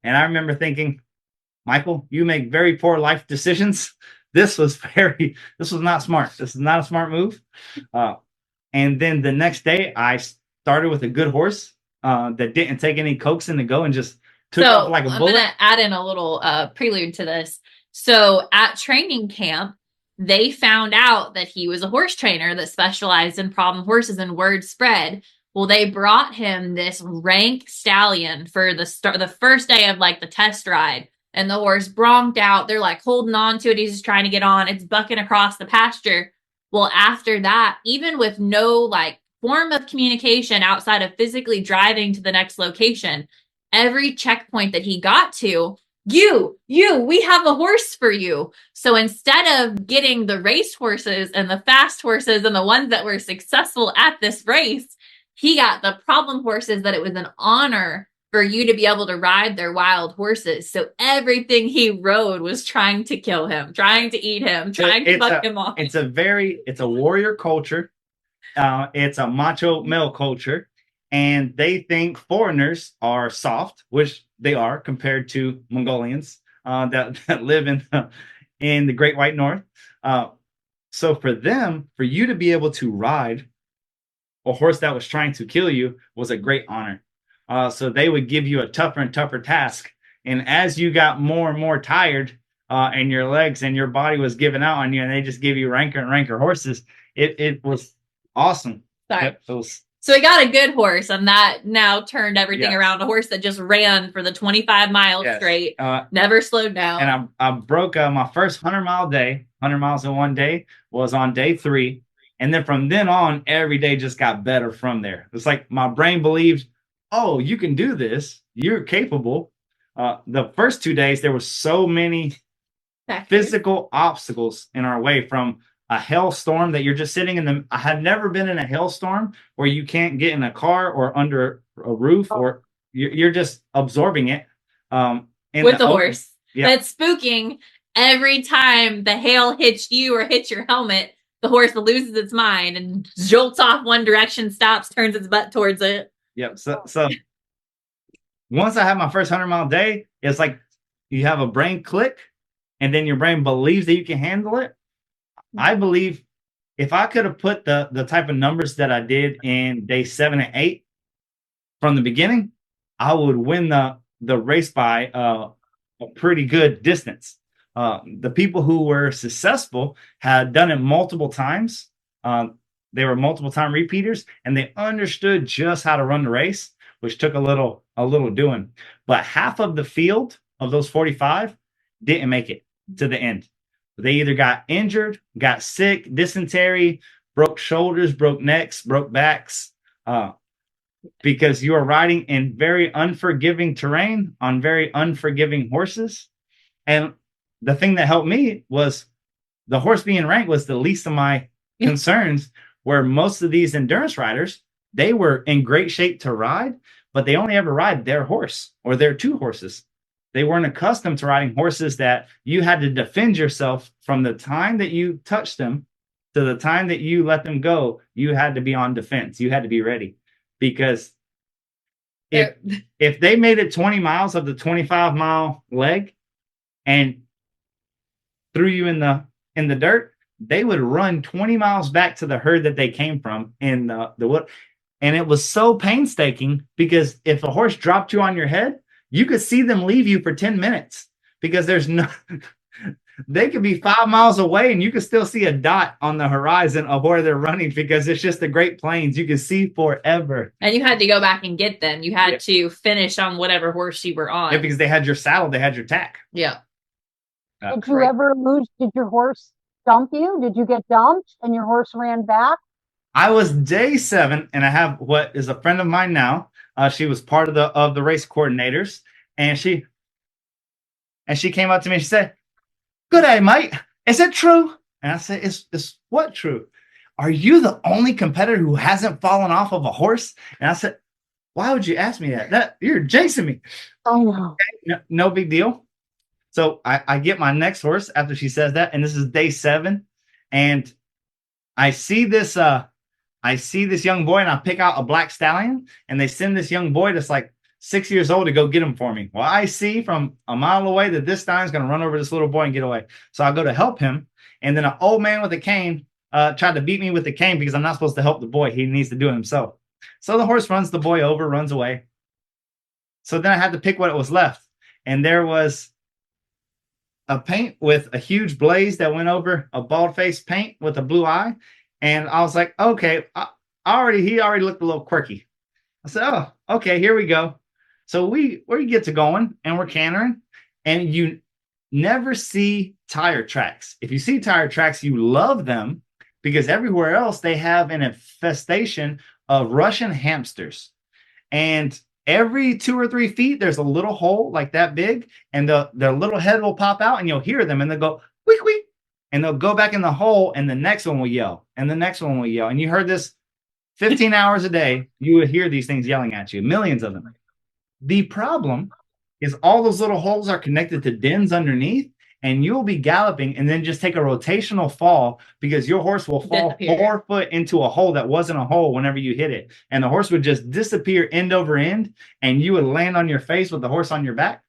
I remember thinking, Michael, you make very poor life decisions. This was not smart. This is not a smart move. And then the next day, I started with a good horse that didn't take any coaxing to go and just took off like a bullet. I'm going to add in a little prelude to this. So at training camp, they found out that he was a horse trainer that specialized in problem horses, and word spread. Well, they brought him this rank stallion for the first day of like the test ride, and the horse bronked out. They're like holding on to it. He's just trying to get on. It's bucking across the pasture. Well, after that, even with no like form of communication outside of physically driving to the next location, every checkpoint that he got to, we have a horse for you. So instead of getting the race horses and the fast horses and the ones that were successful at this race, he got the problem horses that it was an honor for you to be able to ride their wild horses. So everything he rode was trying to kill him, trying to eat him, trying to fuck him off. It's a warrior culture. It's a macho male culture. And they think foreigners are soft, which they are compared to Mongolians that live in the Great White North. So for you to be able to ride a horse that was trying to kill you was a great honor. So they would give you a tougher and tougher task. And as you got more and more tired and your legs and your body was giving out on you, and they just give you ranker and ranker horses, it was awesome. Sorry. So he got a good horse, and that now turned everything around. A horse that just ran for the 25 miles straight, never slowed down. And I broke my first 100-mile day. 100 miles in one day was on day 3. And then from then on, every day just got better from there. It's like my brain believed, oh, you can do this. You're capable. The first 2 days, there were so many physical obstacles in our way, from a hailstorm that you're just sitting in the. I had never been in a hailstorm where you can't get in a car or under a roof, or you're just absorbing it with the horse. That's spooking. Every time the hail hits you or hits your helmet, the horse loses its mind and jolts off one direction, stops, turns its butt towards it. Yep. So once I had my first 100-mile day, it's like you have a brain click, and then your brain believes that you can handle it. I believe if I could have put the type of numbers that I did in day 7 and 8 from the beginning, I would win the race by a pretty good distance. The people who were successful had done it multiple times. They were multiple time repeaters, and they understood just how to run the race, which took a little doing. But half of the field of those 45 didn't make it to the end. They either got injured, got sick, dysentery, broke shoulders, broke necks, broke backs, because you are riding in very unforgiving terrain on very unforgiving horses. And the thing that helped me was the horse being ranked was the least of my concerns, where most of these endurance riders, they were in great shape to ride, but they only ever ride their horse or their 2 horses. They weren't accustomed to riding horses that you had to defend yourself from the time that you touched them to the time that you let them go. You had to be on defense. You had to be ready, because if they made it 20 miles of the 25-mile leg and threw you in the dirt, they would run 20 miles back to the herd that they came from in the wood. And it was so painstaking, because if a horse dropped you on your head, you could see them leave you for 10 minutes, because they could be 5 miles away and you can still see a dot on the horizon of where they're running because it's just the Great Plains. You can see forever. And you had to go back and get them. You had to finish on whatever horse you were on. Yeah, because they had your saddle, they had your tack. Yeah. Did you ever lose? Did your horse dump you? Did you get dumped and your horse ran back? I was day 7, and I have what is a friend of mine now. She was part of the race coordinators, and she came up to me and she said, "Good day, mate. Is it true?" And I said, "Is what true? Are you the only competitor who hasn't fallen off of a horse?" And I said, "Why would you ask me that? You're jinxing me." I know. Okay, no big deal. So I get my next horse after she says that, and this is day 7, and I see this young boy, and I pick out a black stallion, and they send this young boy that's like 6 years old to go get him for me. Well, I see from a mile away that this stallion's going to run over this little boy and get away. So I go to help him, and then an old man with a cane tried to beat me with the cane because I'm not supposed to help the boy. He needs to do it himself. So the horse runs the boy over, runs away. So then I had to pick what was left, and there was a paint with a huge blaze that went over a bald-faced paint with a blue eye. And I was like, okay, he already looked a little quirky. I said, oh, okay, here we go. So we get to going, and we're cantering, and you never see tire tracks. If you see tire tracks, you love them because everywhere else they have an infestation of Russian hamsters. And every 2 or 3 feet, there's a little hole like that big, and their little head will pop out, and you'll hear them, and they'll go, "Week, week." And they'll go back in the hole, and the next one will yell, and the next one will yell. And you heard this 15 hours a day. You would hear these things yelling at you, millions of them. The problem is all those little holes are connected to dens underneath, and you'll be galloping and then just take a rotational fall because your horse will fall 4 foot into a hole that wasn't a hole whenever you hit it. And the horse would just disappear end over end, and you would land on your face with the horse on your back.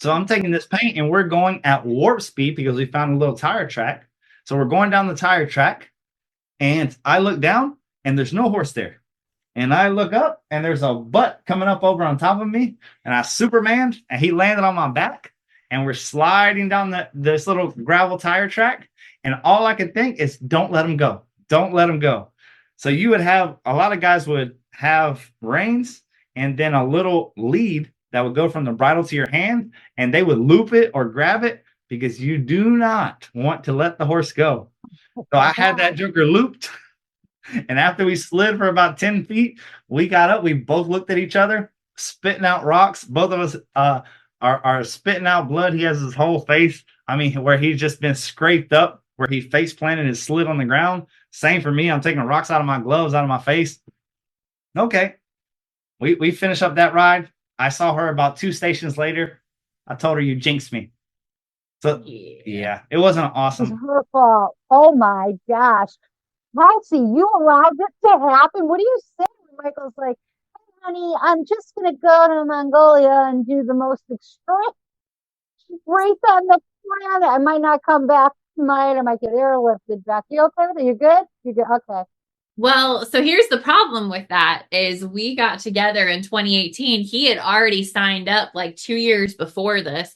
So I'm taking this paint, and we're going at warp speed because we found a little tire track. So we're going down the tire track, and I look down, and there's no horse there. And I look up, and there's a butt coming up over on top of me, and I Supermaned, and he landed on my back, and we're sliding down this little gravel tire track. And all I could think is, don't let him go. Don't let him go. So you would have, a lot of guys would have reins and then a little lead that would go from the bridle to your hand, and they would loop it or grab it because you do not want to let the horse go. So I had that joker looped, and after we slid for about 10 feet, we got up. We both looked at each other, spitting out rocks. Both of us are spitting out blood. He has his whole face, where he's just been scraped up, where he face planted and slid on the ground. Same for me. I'm taking rocks out of my gloves, out of my face. Okay. We finish up that ride. I saw her about 2 stations later. I told her, "You jinxed me." So yeah, it wasn't awesome. It was her fault. Oh my gosh. Kelsey, you allowed this to happen? What do you say? Michael's like, "Hey, honey, I'm just going to go to Mongolia and do the most extreme race on the planet. I might not come back tonight. I might get airlifted back." You okay with it? You good? You good? Okay. Well, so here's the problem with that is we got together in 2018. He had already signed up like 2 years before this,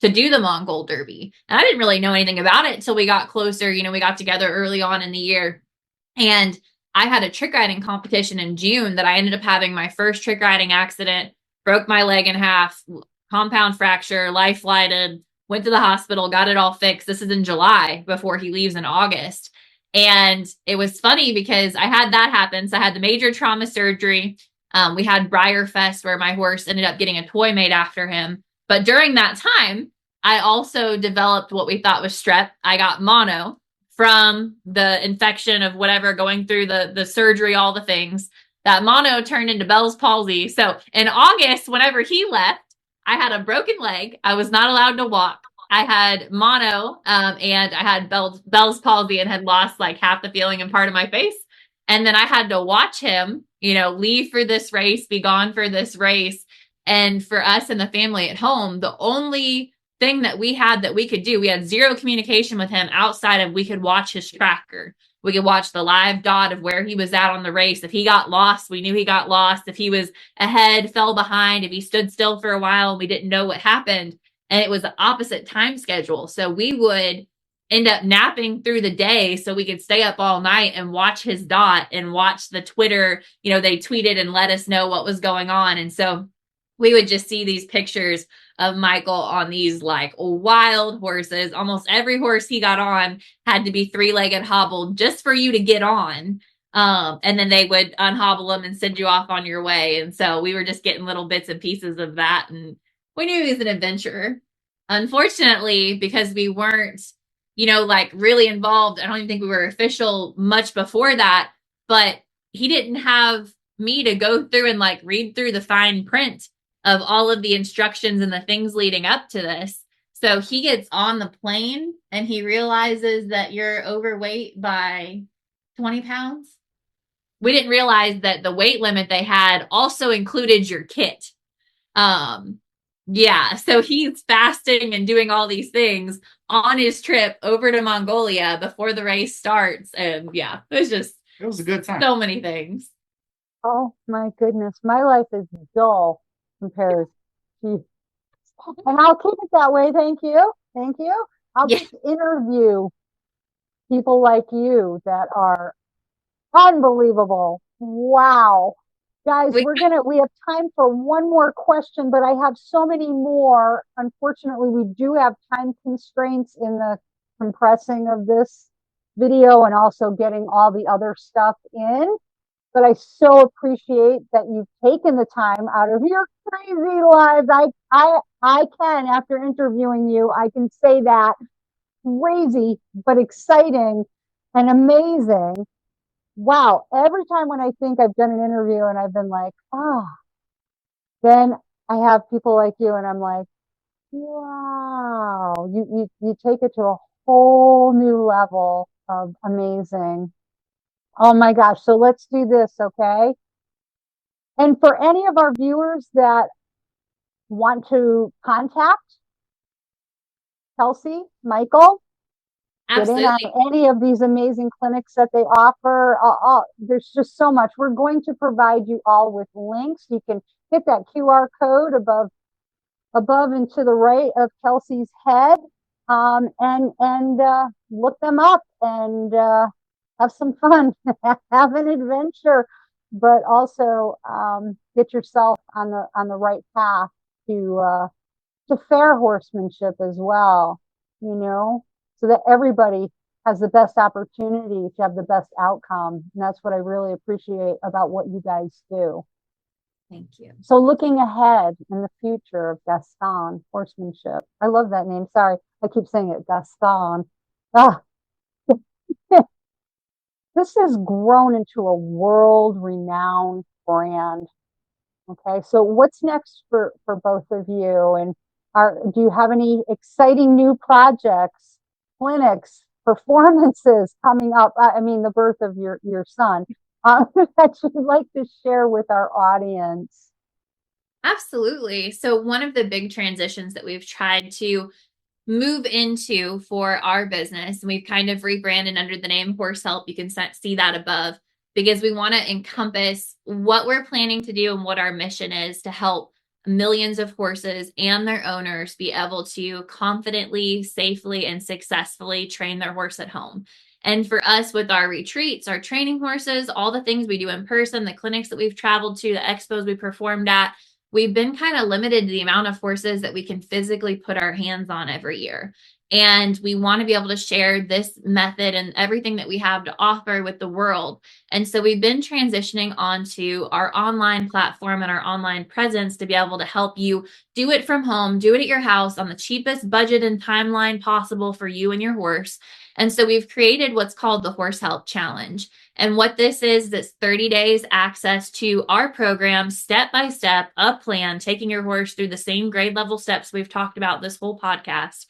to do the Mongol Derby. And I didn't really know anything about it until we got closer. We got together early on in the year. And I had a trick riding competition in June that I ended up having my first trick riding accident, broke my leg in half, compound fracture, life flighted, went to the hospital, got it all fixed. This is in July before he leaves in August. And it was funny because I had that happen. So I had the major trauma surgery. We had Briarfest where my horse ended up getting a toy made after him. But during that time, I also developed what we thought was strep. I got mono from the infection of whatever going through the surgery, all the things. That mono turned into Bell's palsy. So in August, whenever he left, I had a broken leg. I was not allowed to walk. I had mono and I had Bell's palsy and had lost like half the feeling in part of my face. And then I had to watch him, leave for this race, be gone for this race. And for us and the family at home, the only thing that we had that we could do, we had zero communication with him outside of we could watch his tracker. We could watch the live dot of where he was at on the race. If he got lost, we knew he got lost. If he was ahead, fell behind, if he stood still for a while, we didn't know what happened. and it was the opposite time schedule. So we would end up napping through the day so we could stay up all night and watch his dot and watch the Twitter, they tweeted and let us know what was going on. And so we would just see these pictures of Michael on these like wild horses. Almost every horse he got on had to be 3-legged hobbled just for you to get on. And then they would unhobble them and send you off on your way. And so we were just getting little bits and pieces of that. And we knew he was an adventurer. Unfortunately, because we weren't, like really involved, I don't even think we were official much before that, but he didn't have me to go through and like read through the fine print of all of the instructions and the things leading up to this. So he gets on the plane and he realizes that you're overweight by 20 pounds. We didn't realize that the weight limit they had also included your kit. So he's fasting and doing all these things on his trip over to Mongolia before the race starts. And it was a good time. So many things. Oh my goodness. My life is dull compared to, and I'll keep it that way. Thank you. I'll just interview people like you that are unbelievable. Wow. Guys, we have time for one more question, but I have so many more. Unfortunately, we do have time constraints in the compressing of this video and also getting all the other stuff in. But I so appreciate that you've taken the time out of your crazy lives. I can, after interviewing you, I can say that. Crazy, but exciting and amazing. Wow. Every time when I think I've done an interview and I've been like, then I have people like you and I'm like, wow, you take it to a whole new level of amazing. Oh my gosh. So let's do this. Okay. And for any of our viewers that want to contact Kelsey, Michael, Absolutely. Get in on any of these amazing clinics that they offer. There's just so much. We're going to provide you all with links. You can hit that QR code above and to the right of Kelsey's head, and look them up and have some fun, have an adventure, but also get yourself on the right path to fair horsemanship as well. So that everybody has the best opportunity to have the best outcome. And that's what I really appreciate about what you guys do. Thank you. So looking ahead in the future of Gascon Horsemanship. I love that name. Sorry, I keep saying it, Gascon. This has grown into a world-renowned brand. Okay, so what's next for both of you? And do you have any exciting new projects, clinics, performances coming up? I mean, the birth of your son that you'd like to share with our audience? Absolutely. So one of the big transitions that we've tried to move into for our business, and we've kind of rebranded under the name Horse Help. You can see that above, because we want to encompass what we're planning to do and what our mission is to help millions of horses and their owners be able to confidently, safely, and successfully train their horse at home. And for us, with our retreats, our training horses, all the things we do in person, the clinics that we've traveled to, the expos we performed at, we've been kind of limited to the amount of horses that we can physically put our hands on every year. And we want to be able to share this method and everything that we have to offer with the world. And so we've been transitioning onto our online platform and our online presence to be able to help you do it from home, do it at your house on the cheapest budget and timeline possible for you and your horse. And so we've created what's called the Horse Help Challenge. And what this is, this 30 days access to our program, step by step, a plan, taking your horse through the same grade level steps we've talked about this whole podcast,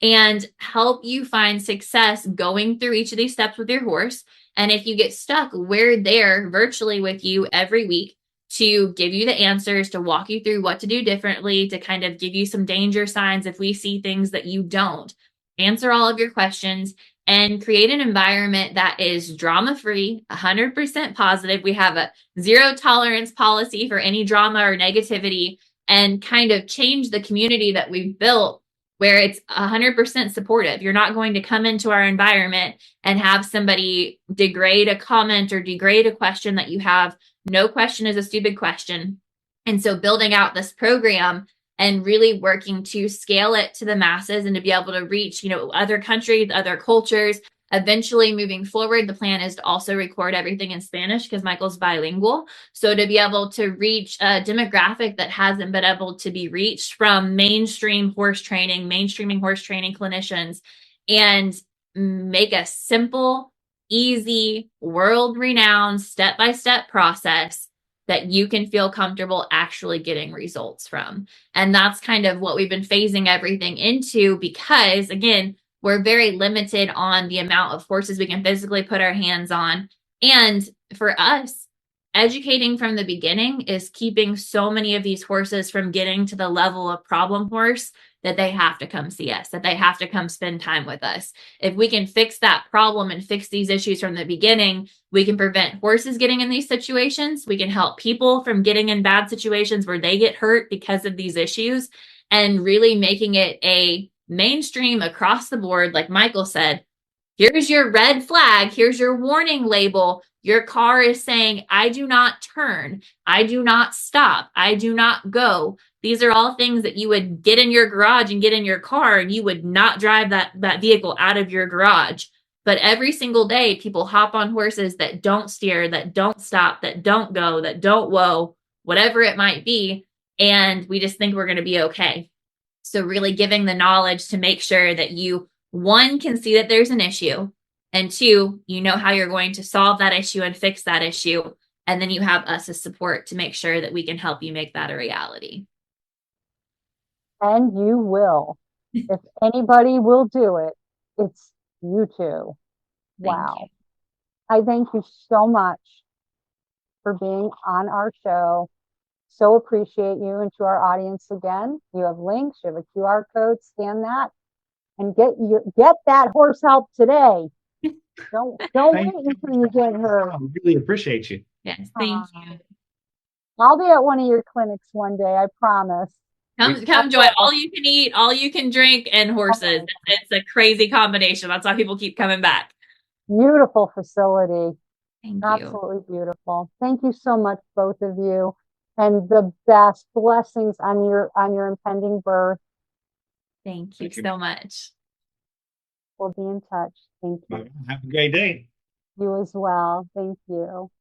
and help you find success going through each of these steps with your horse. And if you get stuck, we're there virtually with you every week to give you the answers, to walk you through what to do differently, to kind of give you some danger signs if we see things that you don't, answer all of your questions, and create an environment that is drama-free, 100% positive. We have a zero tolerance policy for any drama or negativity. and kind of change the community that we've built where it's 100% supportive. You're not going to come into our environment and have somebody degrade a comment or degrade a question that you have. No question is a stupid question. And so building out this program and really working to scale it to the masses and to be able to reach, other countries, other cultures. Eventually moving forward, the plan is to also record everything in Spanish because Michael's bilingual. So to be able to reach a demographic that hasn't been able to be reached from mainstreaming horse training clinicians, and make a simple, easy, world-renowned, step-by-step process that you can feel comfortable actually getting results from. And that's kind of what we've been phasing everything into because, again, we're very limited on the amount of horses we can physically put our hands on. And for us, educating from the beginning is keeping so many of these horses from getting to the level of problem horse that they have to come see us, that they have to come spend time with us. If we can fix that problem and fix these issues from the beginning, we can prevent horses getting in these situations. We can help people from getting in bad situations where they get hurt because of these issues, and really making it a mainstream across the board. Like Michael said, here's your red flag. Here's your warning label. Your car is saying, I do not turn. I do not stop. I do not go. These are all things that you would get in your garage and get in your car, and you would not drive that vehicle out of your garage. But every single day, people hop on horses that don't steer, that don't stop, that don't go, that don't whoa, whatever it might be. And we just think we're going to be okay. So really giving the knowledge to make sure that you, one, can see that there's an issue, and two, you know how you're going to solve that issue and fix that issue. And then you have us as support to make sure that we can help you make that a reality. And you will. If anybody will do it, it's you two. Wow. I thank you so much for being on our show. So appreciate you. And to our audience again, you have links, you have a QR code, scan that and get that horse help today. Don't wait until you get her. I really appreciate you. Yes, thank you. I'll be at one of your clinics one day, I promise. Come join. All you can eat, all you can drink, and horses. It's a crazy combination. That's why people keep coming back. Beautiful facility. Thank you. Absolutely beautiful. Thank you so much, both of you. And the best blessings on your impending birth. Thank you so much. We'll be in touch. Thank you. Have a great day. You as well. Thank you.